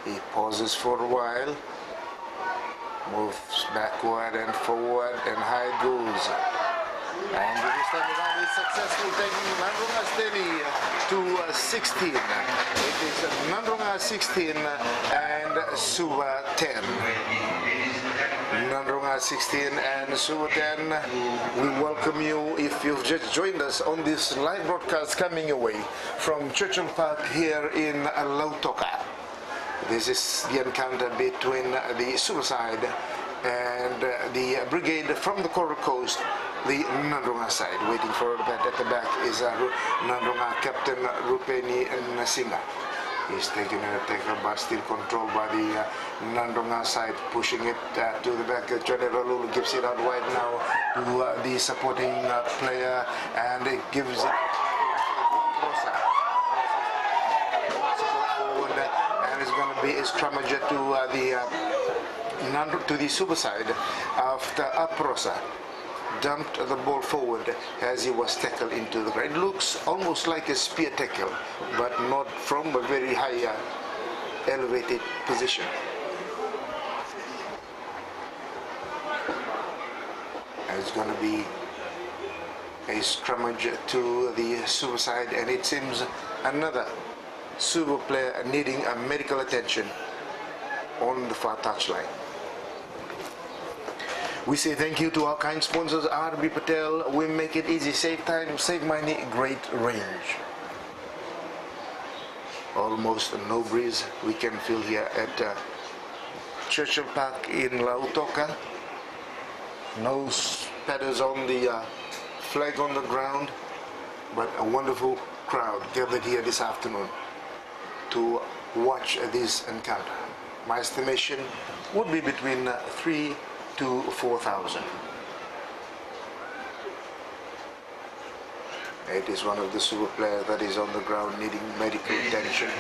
He pauses for a while, moves backward and forward, and high goes. And this time around is successful, taking Nadroga steady to 16. It is Nadroga 16 and Suva 10. Nadroga 16 and Suva 10. We welcome you if you've just joined us on this live broadcast coming away from Churchill Park here in Lautoka. This is the encounter between the Suva side and the brigade from the Coral Coast, the Nadroga side. Waiting for that at the back is Nadroga Captain Rupeni Nasinga. He's taking a tackle, but still controlled by the Nadroga side, pushing it to the back. Johnny Ralulu gives it out wide now to the supporting player, and it gives it Rosa. And it's going to be a scrummager to the Suva side after Aprosa dumped the ball forward as he was tackled into the ground. It looks almost like a spear tackle, but not from a very high elevated position. It's going to be a scrummage to the Suva side, and it seems another Suva player needing a medical attention on the far touchline. We say thank you to our kind sponsors, RB Patel. We make it easy, save time, save money, great range. Almost no breeze we can feel here at Churchill Park in Lautoka. No spatters on the flag on the ground, but a wonderful crowd gathered here this afternoon to watch this encounter. My estimation would be between 3,000 to 4,000. It is one of the Suva players that is on the ground needing medical attention.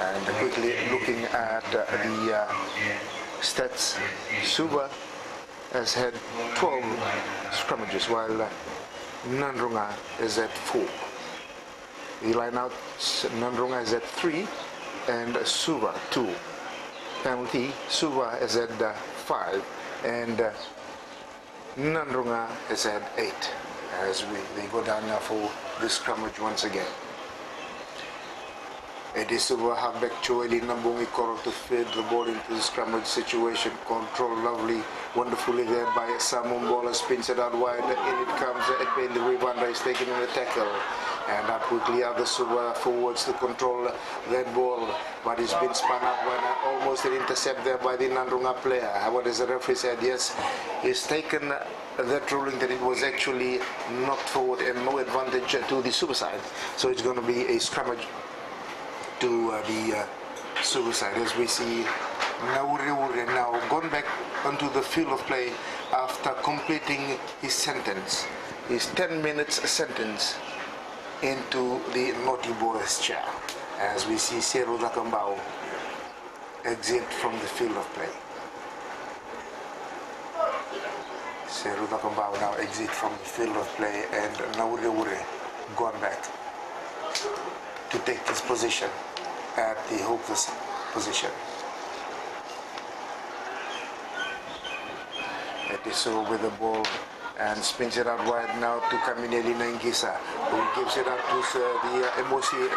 And quickly looking at the stats, Suva has had 12 scrummages, while Nadroga is at 4. The line out, Nadroga is at 3 and Suva 2. Penalty, Suva is at 5 and Nadroga is at 8 as they go down now for the scrummage once again. It is Suva halfback Choeli Nambungi Koro to feed the ball into the scrummage situation. Control lovely, wonderfully there by Samun Bola, spins it out wide. In it comes Edwin, the rebounder is taking in the tackle. And up quickly out the Suva forwards to control that ball, but it's been spun up when almost an intercept there by the Nadroga player. What is the referee said? Yes, he's taken that ruling that it was actually knocked forward and no advantage to the Suva side. So it's going to be a scrummage to the Suva side, as we see Nauri now gone back onto the field of play after completing his sentence, his 10 minutes sentence into the naughty boy's chair, as we see Seru Nakambao exit from the field of play. Ruta Kambao now exit from the field of play, and Naure gone back to take his position at the hooker's position. It is so with the ball and spins it out wide now to Kamineli Nangisa, who gives it up to the Emosi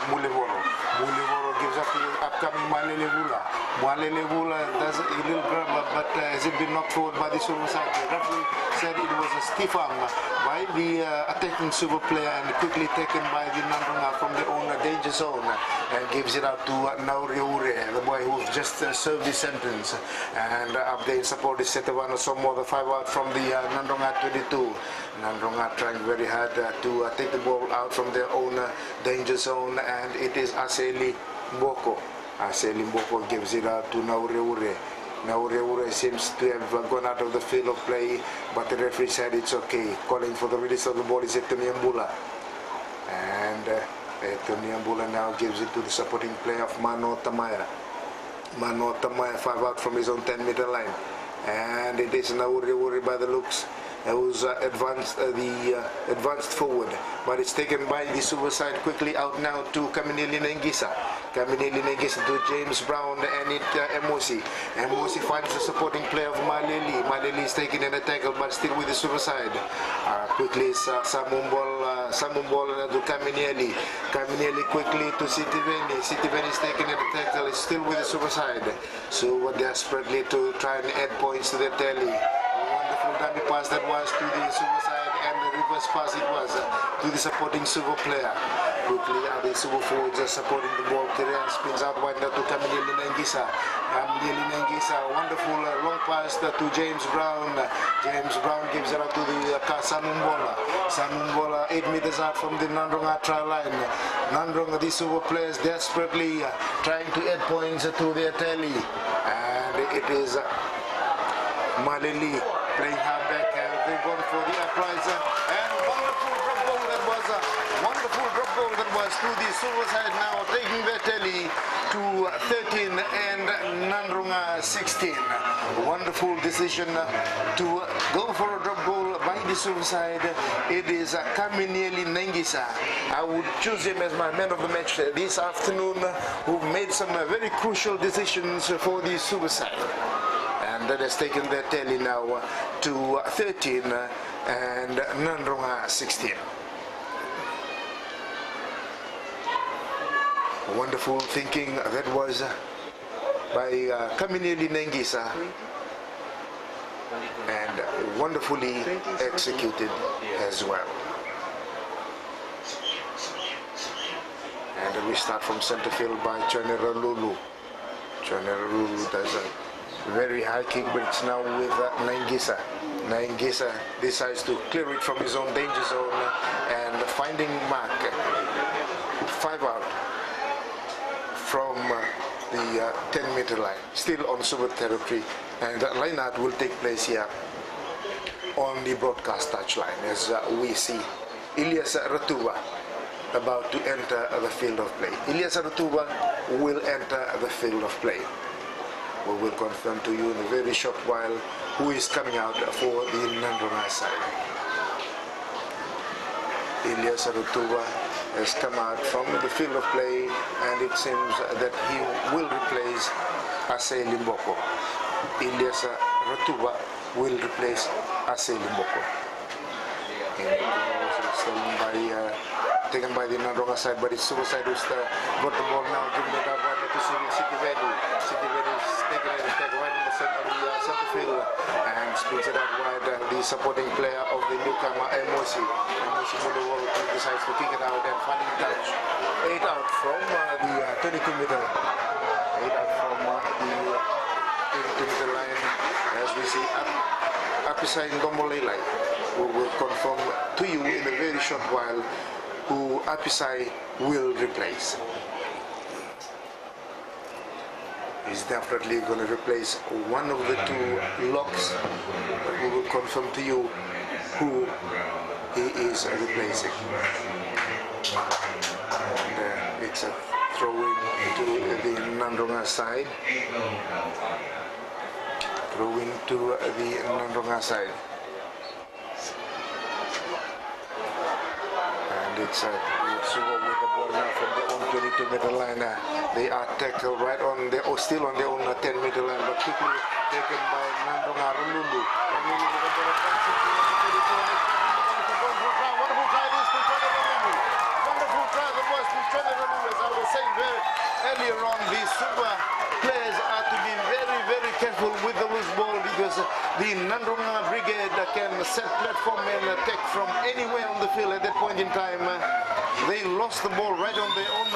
Mulevoro. Mulevoro gives up to the upcoming Malelevula. Malelevula does a little grab, but has it been knocked forward by the Suva side? The referee said it was a stiff arm by the attacking Suva player and quickly taken by the Nadroga from their own danger zone, and gives it out to Nauriure, the boy who just served his sentence. And up there in support is Setavano Somo, the 5 out from the Nadroga 22. Nadroga trying very hard to take the ball out from their own danger zone, and it is Aseli Mboko. Aseli Mboko gives it out to Nauriure. Naure seems to have gone out of the field of play, but the referee said it's okay. Calling for the release of the ball is Etoniambula. And Etoniambula now gives it to the supporting player of Mano Tamaya. Mano Tamaya 5 out from his own 10-meter line. And it is Naure by the looks, who's advanced forward, but it's taken by the Suva side quickly out now to Kamineli Nangisa. Kamineli Nangisa to James Brown and it Emosi. Emosi finds the supporting player of Maleli. Maleli is taken in a tackle, but still with the Suva side. Quickly Samumbol to Kamineli. Kamineli quickly to Sitiveni. Sitiveni is taken in a tackle, is still with the Suva side. So desperately to try and add points to their tally. Wonderful dummy pass that was to the Suva side, and the reverse pass it was to the supporting Suva player. Quickly the Suva forwards supporting the ball. Kirian spins out wide to Kamineli Nangisa. Kamineli Nangisa, wonderful long pass to James Brown. James Brown gives it up to the Samumbola. Samumbola 8 meters out from the Nadroga try line. Nadroga, the Suva players desperately trying to add points to their tally. And it is Maleli playing her back, they've gone for the uprise, and wonderful drop goal that was to the Suva side, now taking their tally to 13 and Nadroga 16. Wonderful decision to go for a drop goal by the Suva side. It is Kamineli Nangisa. I would choose him as my man of the match this afternoon, who made some very crucial decisions for the Suva side. And that has taken their tally now to 13 and Nadroga 16. Wonderful thinking that was by Kamineli Nangisa, and wonderfully executed as well. And we start from center field by Chonera Lulu. Chonera Lulu does a very high kick, but it's now with Nangisa. Nangisa decides to clear it from his own danger zone and finding mark. 5 out from the 10-meter line, still on Suva territory, and line out will take place here on the broadcast touchline as we see Ilyas Ratuba about to enter the field of play. Ilyas Ratuba will enter the field of play. We will confirm to you in a very short while who is coming out for the Nadroga side. Ilyas Ratuba has come out from the field of play, and it seems that he will replace Ase Limboko. Ilyas Ratuba will replace Ase Limboko. Taken by the Nadroga side, but it's Suva side who's got the ball now, giving it out right to Sitiveni. Sitiveni is taken it right in the center field and spins it out wide. The supporting player of the newcomer, Emosi. Emosi decides to kick it out and finding touch. 8 out from the 22-meter line. 8 out from the 22-meter line, as we see Apisai Ndombolelai. We will confirm to you in a very short while who Apisai will replace. He's definitely going to replace one of the 2 locks, but we will confirm to you who he is replacing. And it's a throw-in to the Nadroga side. Throw-in to the Nadroga side. backside. Suva with the ball now from their own 22-meter line. They are tackled right on their, still on their own 10-meter line, but quickly taken by Nadroga. Lulu. Wonderful try this for Lulu. Wonderful try that was for Lulu. As I was saying very earlier on, the Suva players are to be very, very careful with the loose ball, because the Nadroga brigade can set platform and attack from anywhere on the field. At that point in time, they lost the ball right on their own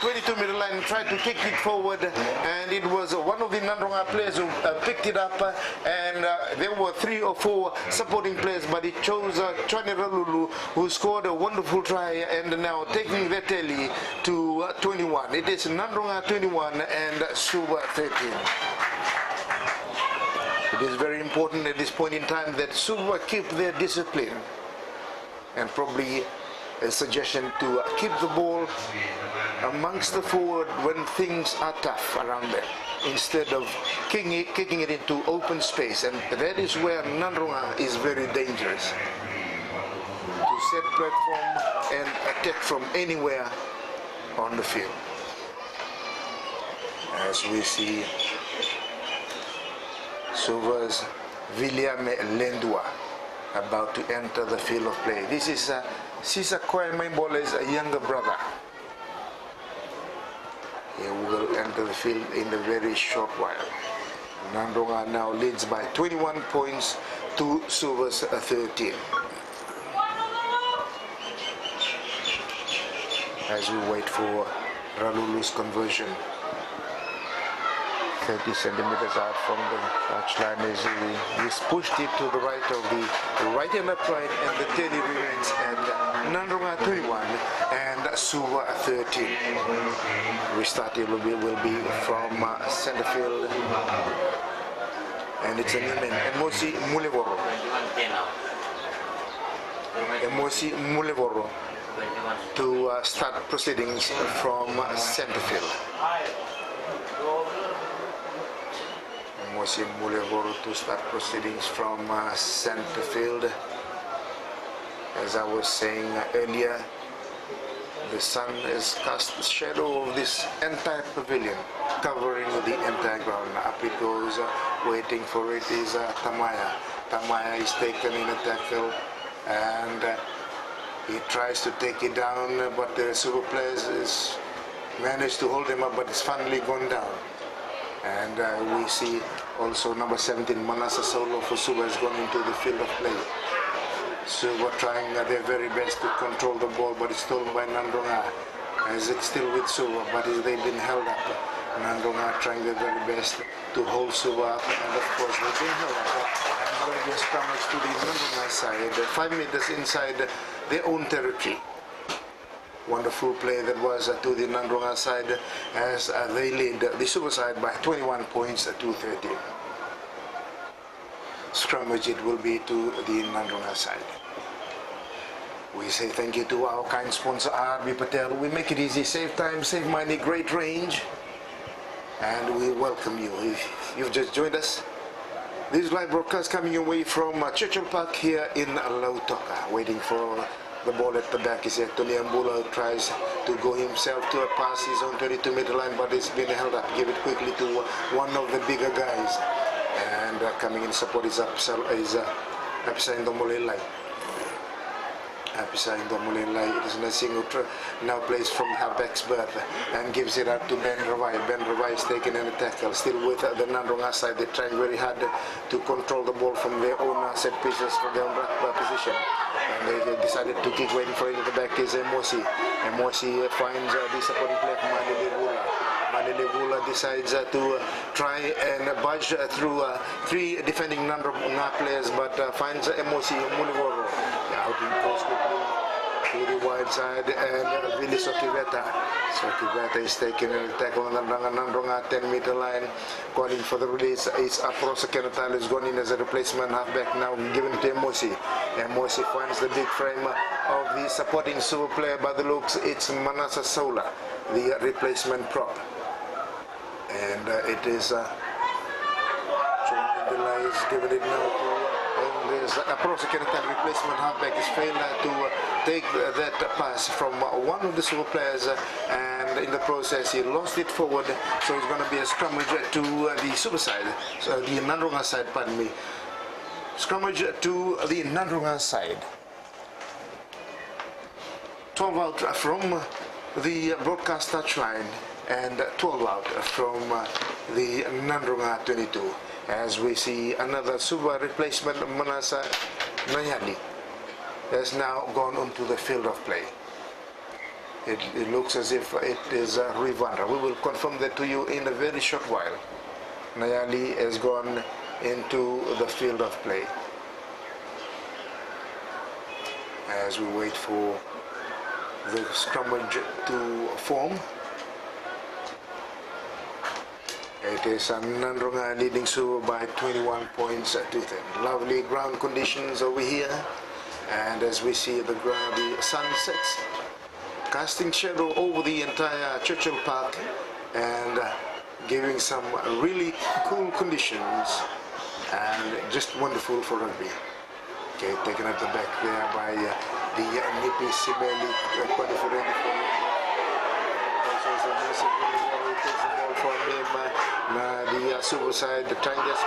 22-meter line, tried to kick it forward, and it was one of the Nadroga players who picked it up, and there were 3 or 4 supporting players, but it chose Lulu, who scored a wonderful try, and now taking the tally to 21. It is Nadroga 21 and Suva 13. It is very important at this point in time that Suva keep their discipline, and probably a suggestion to keep the ball amongst the forward when things are tough around them, instead of kicking it into open space, and that is where Nadroga is very dangerous. To set platform and attack from anywhere on the field. As we see Suva's William Lendua about to enter the field of play. This is Sisa Kwemembole's younger brother. He will enter the field in a very short while. Nadroga now leads by 21 points to Suva's 13. As we wait for Ralulu's conversion. 30 centimeters out from the touchline, as he's pushed it to the right of the right-hand upright, and the tally remains at Nadroga 21 and Suva 13. Restart will be from center field, and it's a new man, Emosi Mulevoro. Emosi Mulevoro to start proceedings from center field. Emosi Mulevoro to start proceedings from center field. As I was saying earlier, the sun has cast the shadow of this entire pavilion, covering the entire ground. Up it goes, waiting for it is Tamaya. Tamaya is taken in a tackle, and he tries to take it down, but the Suva players managed to hold him up, but it's finally gone down. And we see also number 17, Manasa Solo for Suva has gone into the field of play. Suva trying their very best to control the ball, but it's stolen by Nadroga, as it's still with Suva, but they've been held up. Nadroga trying their very best to hold Suva up, and of course they've been held up. And going to scrummage to the Nadroga side, 5 meters inside their own territory. Wonderful play that was to the Nadroga side, as they lead the Suva side by 21 points to 13. Scrummage it will be to the Nadroga side. We say thank you to our kind sponsor RB Patel. We make it easy, save time, save money, great range, and we welcome you. If you've just joined us, this live broadcast coming away from Churchill Park here in Lautoka, waiting for the ball at the back is Tony Ambula, tries to go himself to a pass his own 22-meter line, but it's been held up. Give it quickly to one of the bigger guys, and coming in support is Apsa Indomolelai. Apsa Indomolelai, it is Nasing who now plays from halfback's berth and gives it out to Ben Ravai. Ben Ravai is taken in a tackle, still with the Nadroga side. They're trying very hard to control the ball from their own set pieces from their own position. And they decided to kick, waiting for it at the back is Emosi. Emosi finds the supporting player from Malilevula. Malilevula decides to try and budge through 3 defending Nadroga players, but finds Emosi Mulevoro. Out in post quickly to the wide side, and Willy Sokiveta. Sokiveta is taking a tackle on the Nadroga 10-meter line, calling for the release. It's Aprosa Kenatal is gone in as a replacement halfback, now given to Emosi. Emosi finds the big frame of the supporting Suva player. By the looks, it's Manasa Sola, the replacement prop. And it is John Indela is giving it now to There's a Prosecutor replacement halfback has failed to take that pass from one of the Suva players, and in the process he lost it forward, so it's going to be a scrummage to the Suva side, so the Nadroga side, pardon me. Scrummage to the Nadroga side. 12 out from the broadcast touchline and 12 out from the Nadroga 22. As we see another Suva replacement, Manasa Nayali has now gone onto the field of play. It looks as if it is Rivandra. We will confirm that to you in a very short while. Nayali has gone into the field of play. As we wait for the scrummage to form. It is Nadroga leading Suva by 21 points to 10. Lovely ground conditions over here, and as we see the sun sets, casting shadow over the entire Churchill Park and giving some really cool conditions and just wonderful for rugby. Okay, taken at the back there by the Nipi Sibeli from him, the Suva side, the Tigers.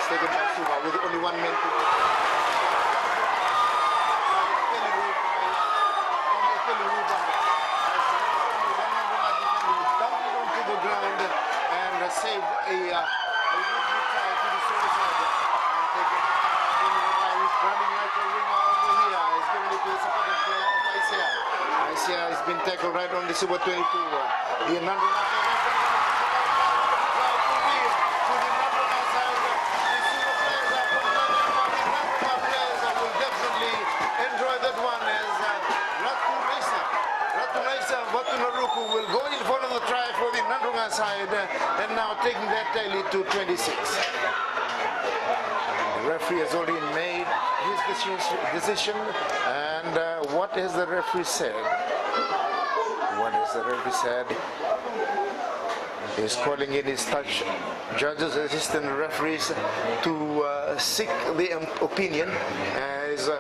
Taken by Suva with only one man to the ground and saved a try to the Suva side. Running like a winger over here. He's giving it to the supporting player of Isaiah. Isaiah has been tackled right on the Suva 22. The Nadroga will go in for another try for the Nadroga side, and now taking that tally to 26. The referee has already made his decision, and what has the referee said? What has the referee said? He's calling in his touch judges, assistant referees to seek the opinion as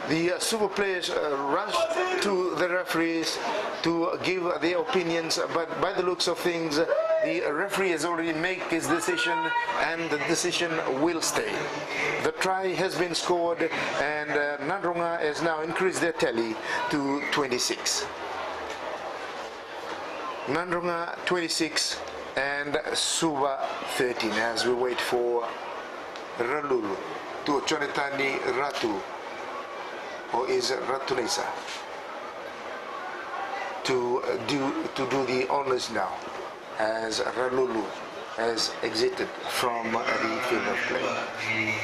the Suva players rush to the referees to give their opinions, but by the looks of things, the referee has already made his decision, and the decision will stay. The try has been scored, and Nadroga has now increased their tally to 26. Nadroga 26 and Suva 13 as we wait for Ralulu to Chonetani Ratu, or is Ratunesa, to do the honors now, as Ralulu has exited from the field of play.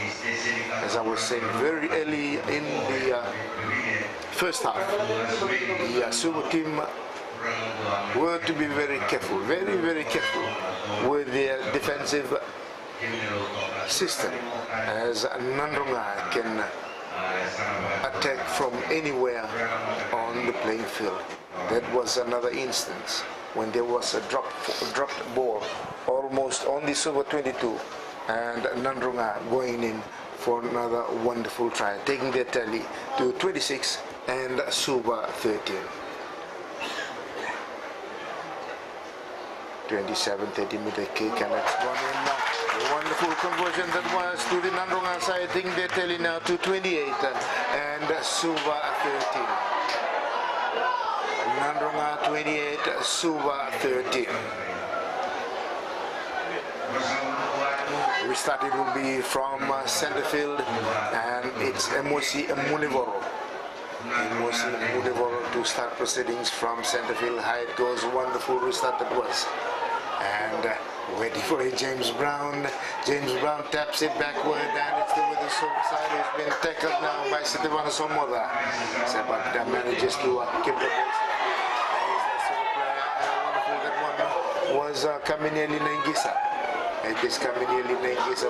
As I was saying, very early in the first half, the Suva team were to be very careful, very careful with their defensive system, as Nadroga can attack from anywhere on the playing field. That was another instance when there was a dropped ball almost on the Suva 22, and Nadroga going in for another wonderful try, taking their tally to 26 and Suva 13. 27-30-meter kick, and that's one in. A wonderful conversion that was to the Nadroga side, taking their tally now to 28 and Suva 13. Nadroga 28, Suva 13. Restarted will be from center field, and it's Emosi Munivoro. Emosi Munivoro to start proceedings from center field. High it goes, wonderful restart that was. And waiting for a James Brown. James Brown taps it backward, and it's still with the Suva side, who's been tackled now by Stefano Somoda. But manages to keep the ball. Wonderful that one was Kaminieli Nengisa. It is Kaminieli Nengisa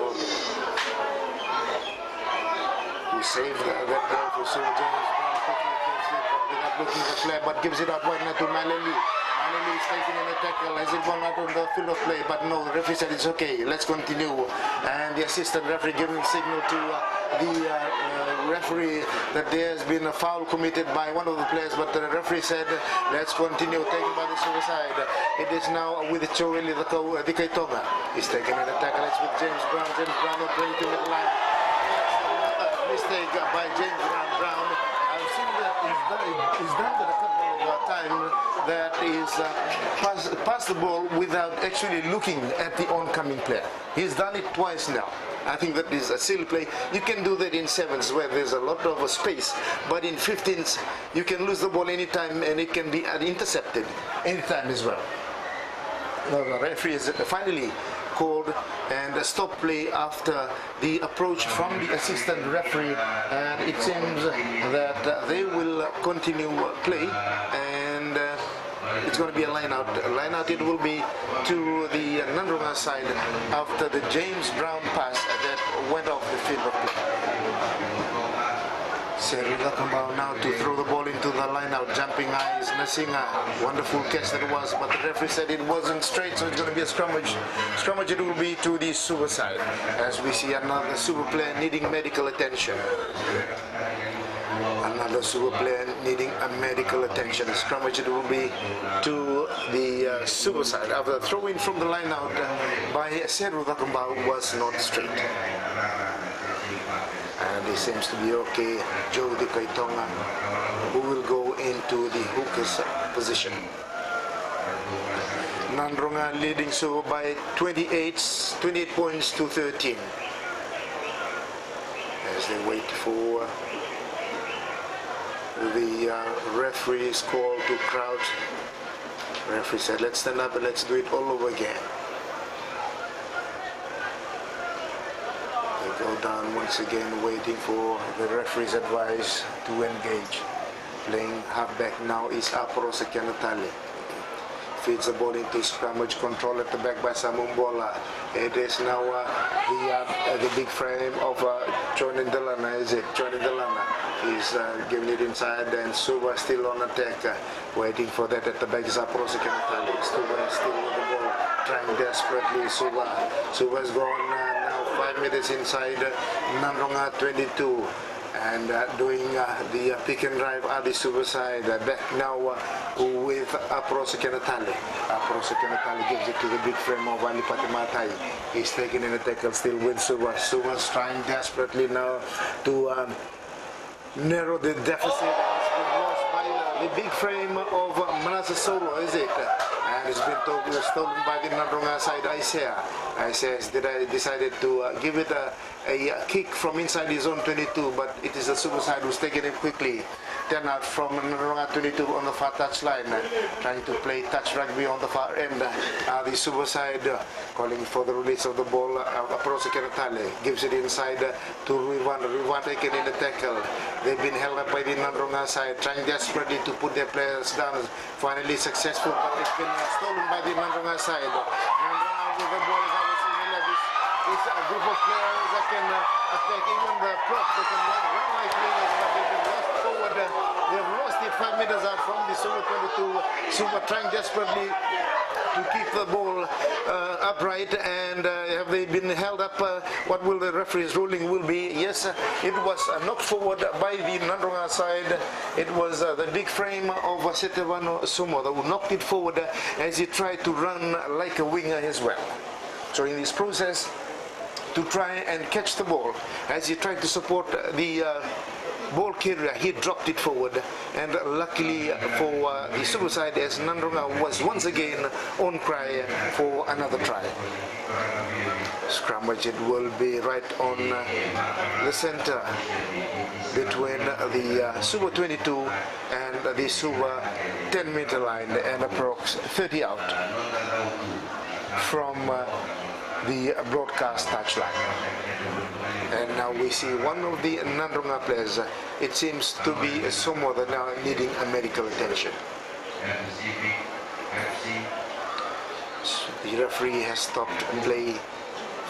who saved that ball for Suva. James Brown quickly takes it, but without looking at the play, but gives it out wide now to Maleli. Finally, he's taken in a tackle. Has it gone out on the field of play? But no, the referee said it's okay. Let's continue. And the assistant referee giving signal to the referee that there has been a foul committed by one of the players. But the referee said, let's continue. Taken by the suicide. It is now with Chowili the Kaitonga. He's taken in a tackle. It's with James Brown. James Brown on 22-meter line. Mistake by James Brown. I've seen that he's done that a couple of times. That is pass the ball without actually looking at the oncoming player. He's done it twice now. I think that is a silly play. You can do that in sevens where there's a lot of space, but in 15s you can lose the ball anytime and it can be intercepted anytime as well. Now the referee is finally called and stopped play after the approach from the assistant referee, and it seems that they will continue play, and it's going to be a line out. A line out it will be to the Nadroga side after the James Brown pass that went off the field of play. Serila Kambao now to throw the ball into the line out. Jumping eyes, Nasinga. Wonderful catch that was, but the referee said it wasn't straight, so it's going to be a scrummage. Scrummage it will be to the Suva side, as we see another Suva player needing medical attention. Another Suva player needing a medical attention. The scrummage it will be to the Suva side. After the throw in from the line out by Serila Kambao was not straight. And it seems to be okay. Joe Di Kaitonga, who will go into the hooker's position. Nadroga leading Suva by 28 points to 13. As they wait for the referee's call to crouch. The referee said, let's stand up and let's do it all over again. Go down once again, waiting for the referee's advice to engage. Playing halfback now is Apros Kenatali. Feeds the ball into scrummage, control at the back by Samumbola. It is now the big frame of Johnny Delana, is it? Johnny Delana is giving it inside, and Suva still on attack, waiting for that at the back is Apros Kenatali. Suva still with the ball, trying desperately. Suva has gone now 5 minutes inside Nadroga 22. And doing the pick and drive at the Suva side. Back now with Apros Kenatali. Apros Kenatali gives it to the big frame of Ali Patimatai. He's taking in a tackle still with Suva. Suva's trying desperately now to narrow the deficit. It's been lost by the big frame of Manasa Solo, is it? And it's been stolen by the Nadroga side, Isaiah. Isaiah decided to give it a kick from inside his own 22, but it is the Suva side who's taking it quickly. Turn out from Nadroga 22 on the far touch line, trying to play touch rugby on the far end. The Suva side calling for the release of the ball. Apros Kenatale gives it inside to Ruivan. Ruivan taken in the tackle. They've been held up by the Nadroga side, trying desperately to put their players down. Finally successful, but it's been stolen by the Nadroga side. Nadroga with the ball is a group of players that can attack even the props. They can run like wingers, but they've been lost forward. They've lost it 5 meters out from the Suva 22. Suva trying desperately to keep the ball upright, and have they been held up? What will the referee's ruling will be? Yes, it was knocked forward by the Nadroga side. It was the big frame of Setevano Sumo that knocked it forward as he tried to run like a winger as well. So in this process, to try and catch the ball, as he tried to support the ball carrier, he dropped it forward, and luckily for the Suva side, as Nadroga was once again on cry for another try. Scrummage it will be right on the center between the Suva 22 and the Suva 10-meter line, and approx 30 out from the broadcast touchline. And now we see one of the Nadroga players. It seems to be Somo that now needing a medical attention. So the referee has stopped play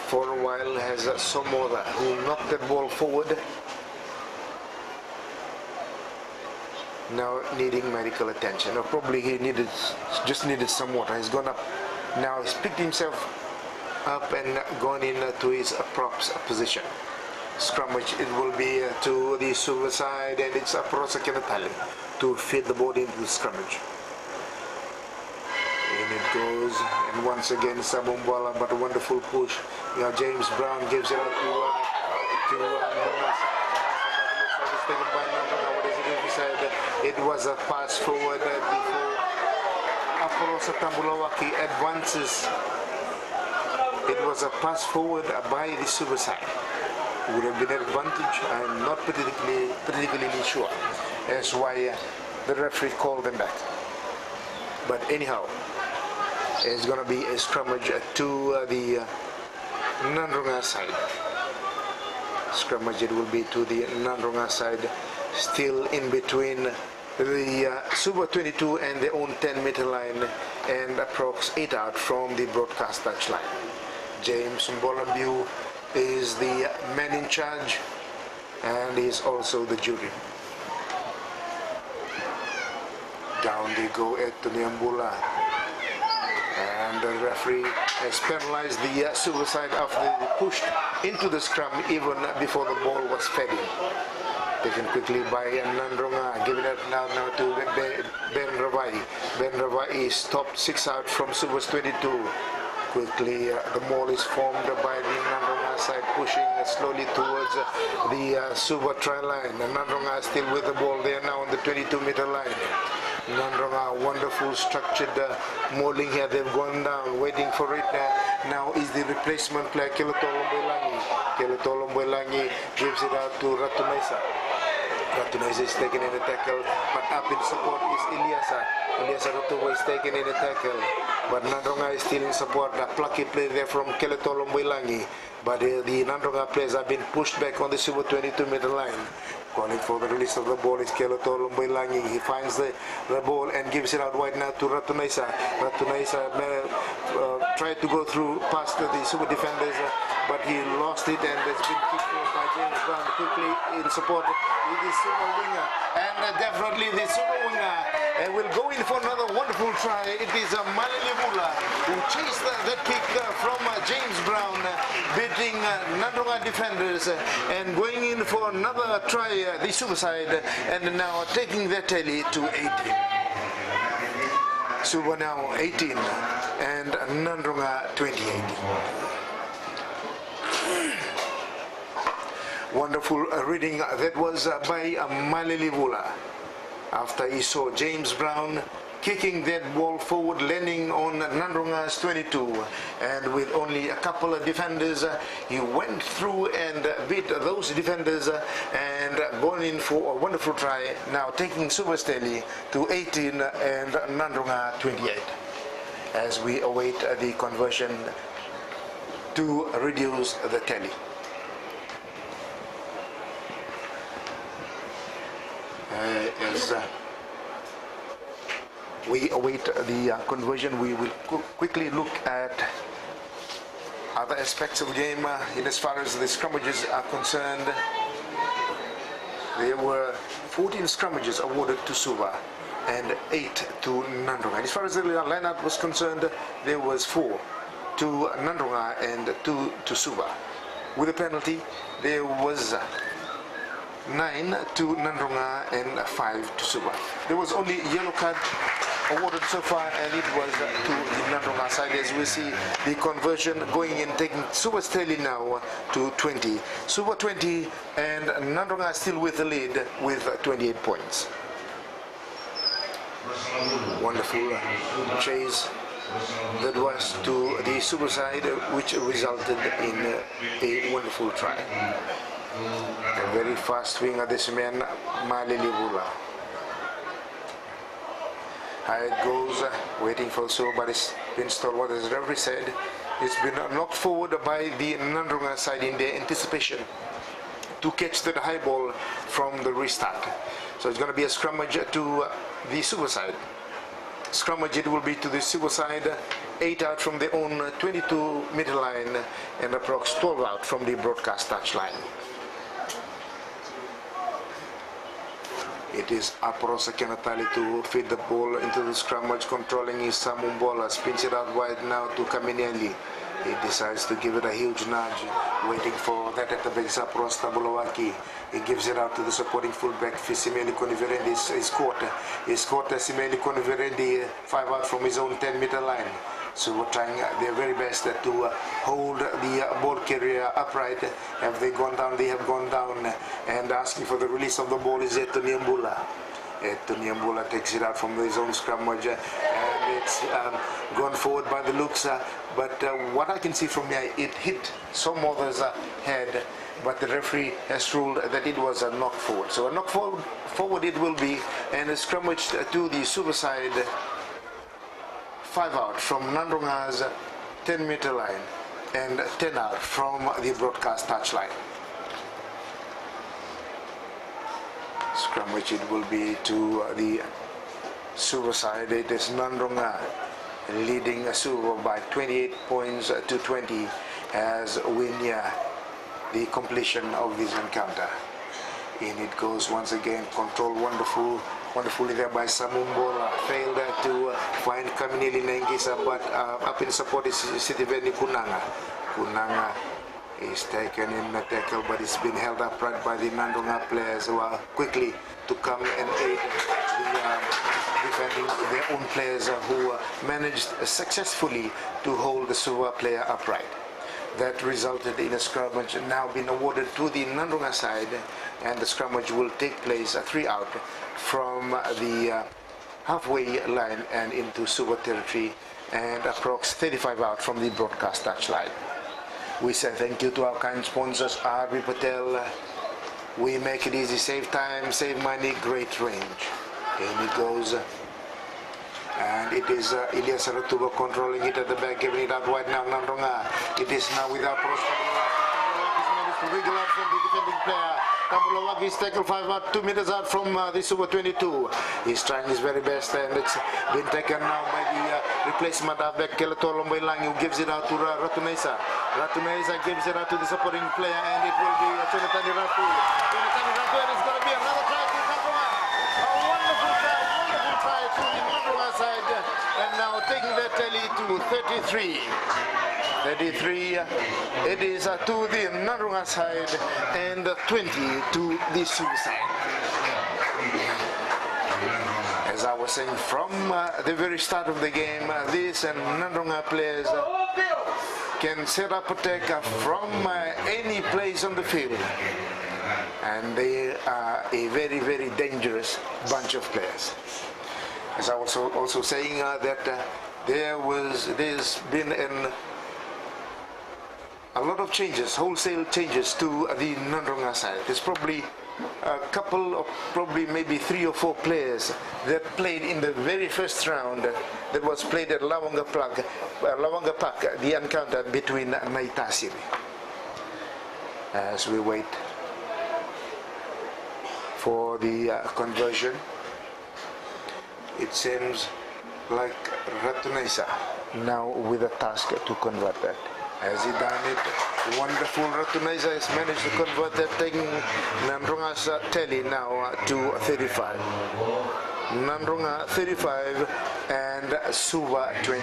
for a while. Has Somo who knocked that ball forward. now needing medical attention, or probably he just needed some water. He's gone up now. He's picked himself up and gone into his props position. Scrummage, it will be to the Suva side, and it's Prosa Kenatali to feed the ball into the scrummage. In it goes, and once again Sabumbala, but a wonderful push. Now James Brown gives it out to Monas. It's taken by Nadroga. What is it? He said it was a pass forward before Aporosa Tambulawaki advances. It was a pass forward by the Suva side. Would have been an advantage. I'm not particularly sure. That's why the referee called them back. But anyhow, it's going to be a scrummage to the Nadroga side. Scrummage, it will be to the Nadroga side, still in between the Suva 22 and their own 10-meter line, and approx 8 out from the broadcast touchline. James Mbolambiu is the man in charge, and is also the jury. Down they go at Tuliambula, and the referee has penalized the Suva side after they pushed into the scrum even before the ball was fed in. Taken quickly by Nadroga, giving it now to Ben Ravai. Ben Ravai is stopped 6 out from Suva's 22. Quickly, the ball is formed by the Nadroga side, pushing slowly towards the Suva try line. Nadroga still with the ball there now on the 22-meter line. Nadroga, wonderful structured molding here. They've gone down, waiting for it. Now is the replacement player, Kelotolomboilangi. Kelotolomboilangi gives it out to Ratunaisa. Ratunaisa is taken in a tackle, but up in support is Ilyasa. Ilyasa Rotuwa is taken in a tackle, but Nadroga is still in support. A plucky play there from Kelotolomboilangi, but the Nadroga players have been pushed back on the Suva 22-meter line. Calling for the release of the ball is Kelotolomboilangi. He finds the ball and gives it out wide now to Ratunaisa. Ratunaisa tried to go through past the Suva defenders, but he lost it, and it's been kicked off by James Brown quickly in support with the Suva winger. And definitely the Suva winger will go in for another wonderful try. It is Malelevula who chased that kick from James Brown, beating Nadroga defenders, and going in for another try, the Suva side, and now taking their tally to 18. Suva now 18 and Nadroga 28. Wonderful reading that was by Malelevula after he saw James Brown kicking that ball forward, landing on Nadroga's 22, and with only a couple of defenders, he went through and beat those defenders and gone in for a wonderful try, now taking Suva tally to 18 and Nadroga 28, as we await the conversion to reduce the tally. As we await the conversion, we will quickly look at other aspects of the game. In as far as the scrummages are concerned, there were 14 scrummages awarded to Suva and 8 to Nadroga. As far as the lineup was concerned, there was 4 to Nadroga and 2 to Suva. With a penalty, there was 9 to Nadroga and 5 to Suva. There was only yellow card awarded so far, and it was to the Nadroga side, as we see the conversion going in, taking Suva's tally now to 20. Suva 20 and Nadroga still with the lead with 28 points. Wonderful chase that was to the Suva side, which resulted in a wonderful try. A very fast winger, this man, Malelevula. How it goes, waiting for Suva, but it's been stalled. What as the referee said, it's been knocked forward by the Nadroga side in their anticipation to catch the high ball from the restart. So it's going to be a scrummage to the Suva side. Scrummage, it will be to the Suva side, 8 out from their own 22-meter line, and approx 12 out from the broadcast touch line. It is Aprosa Kenatali to feed the ball into the scrummage, controlling his Samumbola, spins it out wide now to Kaminiali. He decides to give it a huge nudge, waiting for that at the back is Aprosa Bulawaki. He gives it out to the supporting fullback, Simeli Koniverendi is caught. He's caught Simeli Koniverendi 5 out from his own 10-meter line. So we're trying their very best to hold the ball carrier upright. Have they gone down? They have gone down. And asking for the release of the ball is Etoni Mbula. Etoni Mbula takes it out from his own scrummage. And it's gone forward by the looks. But what I can see from here, it hit some other's head. But the referee has ruled that it was a knock forward. So a knock forward it will be. And a scrummage to the Suva side. 5 out from Nadroga's 10-meter line and 10 out from the broadcast touchline. Scrum which it will be to the Suva side. It is Nadroga leading Suva by 28 points to 20 as we near the completion of this encounter. In it goes once again, control wonderfully there by Samumbola. Failed to find Kaminili Nengisa, but up in support is Sitiveni Kunanga. Kunanga is taken in the tackle, but it's been held upright by the Nadroga players who are quickly to come and aid the defending their own players who managed successfully to hold the Suva player upright. That resulted in a scrummage now being awarded to the Nadroga side, and the scrummage will take place 3 out from the halfway line and into Suva territory, and approx 35 out from the broadcast touchline. We say thank you to our kind sponsors, RB Patel. We make it easy, save time, save money, great range. In it goes. And it is Ilyas Ratuba controlling it at the back, giving it out wide now. Nadroga. It is now without managed to wriggle out from the defending player. Tambulawagi is tackled 5 out, 2 meters out from the Suva 22. He's trying his very best, and it's been taken now by the replacement of back Kelatolombai Lang, who gives it out to Ratunesa. Ratunesa gives it out to the supporting player, and it will be Jonathan Ratu. Jonathan Ratu, and it's going to be another try to Nadroga. A wonderful try to the Nadroga side, and now taking that tally to 33. 33, it is to the Nadroga side, and 20 to the Suva side. As I was saying, from the very start of the game, these Nadroga players can set up attack from any place on the field. And they are a very, very dangerous bunch of players. As I was also saying that there's been a lot of changes, wholesale changes to the Nadroga side. There's probably a couple of, probably maybe 3 or 4 players that played in the very first round that was played at Lawanga Park, the encounter between Naitasiri. As we wait for the conversion, it seems like Ratunesa now with a task to convert that. Has he done it? Wonderful. Ratunesa has managed to convert that, taking Nadroga's tally now to 35. Nadroga 35 and Suva 20.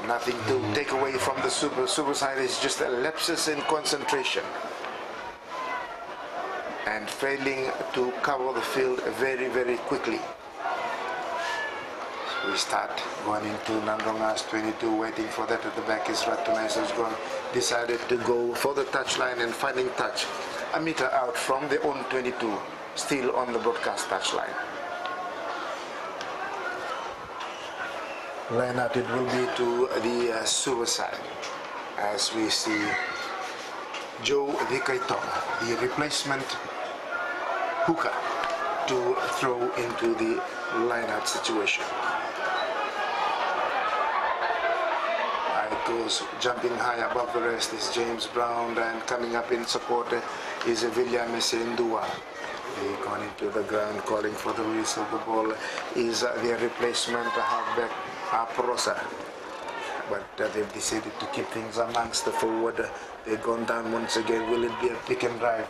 Nothing to take away from the Suva side. Is just a lapses in concentration and failing to cover the field very, very quickly. We start going into Nadroga's 22, waiting for that at the back is Ratunesa, who's decided to go for the touchline and finding touch a meter out from the own 22, still on the broadcast touchline. Line out it will be to the Suva side, as we see Joe Vikaitonga, the replacement hooker, to throw into the line-out situation. Goes jumping high above the rest is James Brown, and coming up in support is William Sendua. Going into the ground, calling for the release of the ball is their replacement halfback Prosa. But they've decided to keep things amongst the forward. They've gone down once again. Will it be a pick and drive?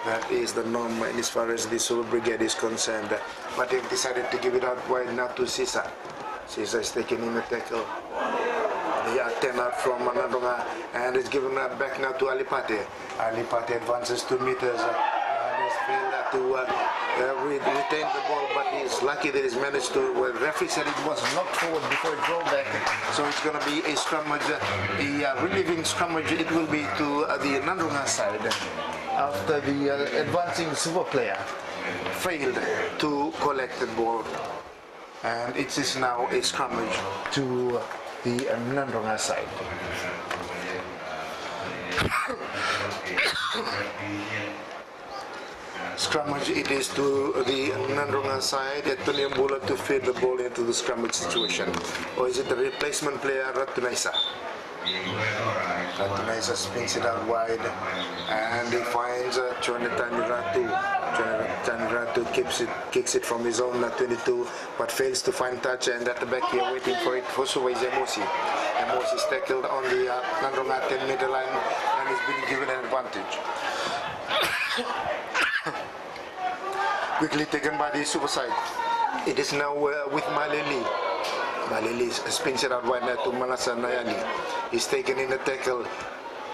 That is the norm as far as the Suva Brigade is concerned. But they've decided to give it out wide now to Sisa. Sisa is taking in a tackle. They are 10 out from Nadroga, and it's given back now to Alipate. Alipate advances 2 meters. And he's failed to retain the ball, but he's lucky that he's managed to. Well, the referee said it was knocked forward before it rolled back, so it's going to be a scrummage, a relieving scrummage. It will be to the Nadroga side after the advancing Suva player failed to collect the ball, and it is now a scrummage to the Nadroga side. Scrummage it is to the Nadroga side. Tony Mbula to feed the ball into the scrummage situation. Or is it the replacement player Ratunaisa? Ratunaisa spins it out wide and he finds Jonathan Ratu. Jonathan Ratu kicks it from his own 22 but fails to find touch, and at the back here waiting for it for Suva is Emosi. Emosi is tackled on the Nadroga 10-meter line and is being given an advantage. Quickly taken by the Suva side. It is now with Malili. Malili spins it out wide now to Manasa Nayani. He's taken in a tackle.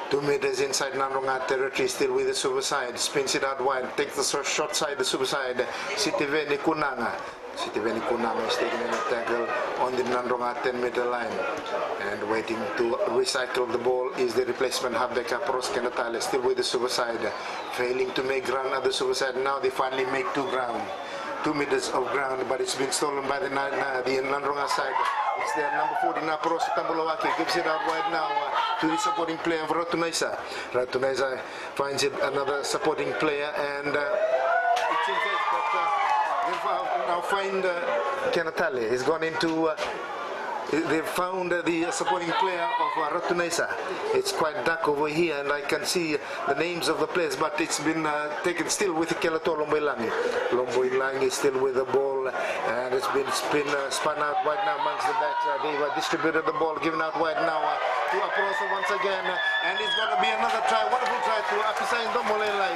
2 meters inside Nadroga territory, still with the Suva side. Spins it out wide, takes the short side, the Suva side. Sitiveni Kunanga. Sitiveni Kunanga is taken in a tackle on the Nadroga 10-meter line. And waiting to recycle the ball is the replacement halfback Pros Kenatale, still with the Suva side. Failing to make ground at the Suva side. Now they finally make 2 ground. 2 meters of ground, but it's been stolen by the Nadroga side. It's their number 40 now, Pros Tambulawaki gives it out wide now to the supporting player of Ratunaisa. Ratunaisa finds it another supporting player, and it's in fact, but they've now find Kenatale. He's gone into they've found the supporting player of Ratunaisa. It's quite dark over here and I can see the names of the players, but it's been taken still with Kelato Lomboilangi. Lomboilangi is still with the ball and it's been spun out wide now amongst the backs. They've distributed the ball, given out wide now to Aprosa once again, and it's going to be another try, wonderful try to Apisain Domolelai.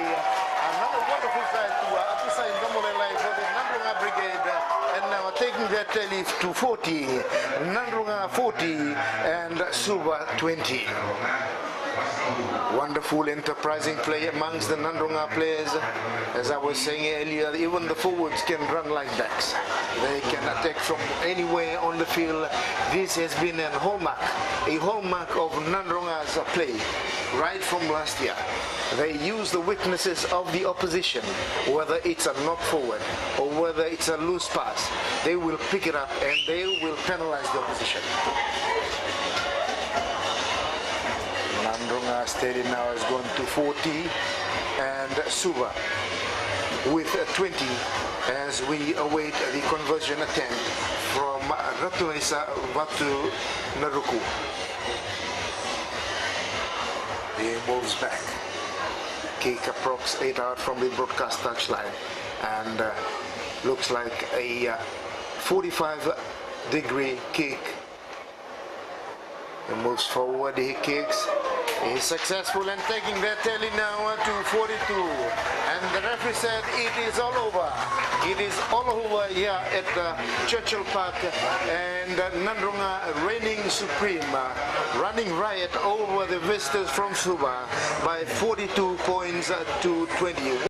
Another wonderful try to Apisain Domolelai for the Nadroga Brigade, and now taking their tally to 40. Nadroga 40 and Suva 20. Wonderful enterprising play amongst the Nadroga players. As I was saying earlier, even the forwards can run like backs. They can attack from anywhere on the field. This has been a hallmark of Nadroga's play right from last year. They use the weaknesses of the opposition, whether it's a knock forward or whether it's a loose pass. They will pick it up and they will penalize the opposition. Nadroga steady now has gone to 40 and Suva with 20 as we await the conversion attempt from Ratunaisa Vatu Naruku. He moves back. Kick approx 8 out from the broadcast touchline, and looks like a 45-degree kick. He moves forward, he kicks. He's successful in taking their tally now to 42. And the referee said it is all over. It is all over here at Churchill Park. And Nadroga reigning supreme, running riot over the visitors from Suva by 42 points to 20.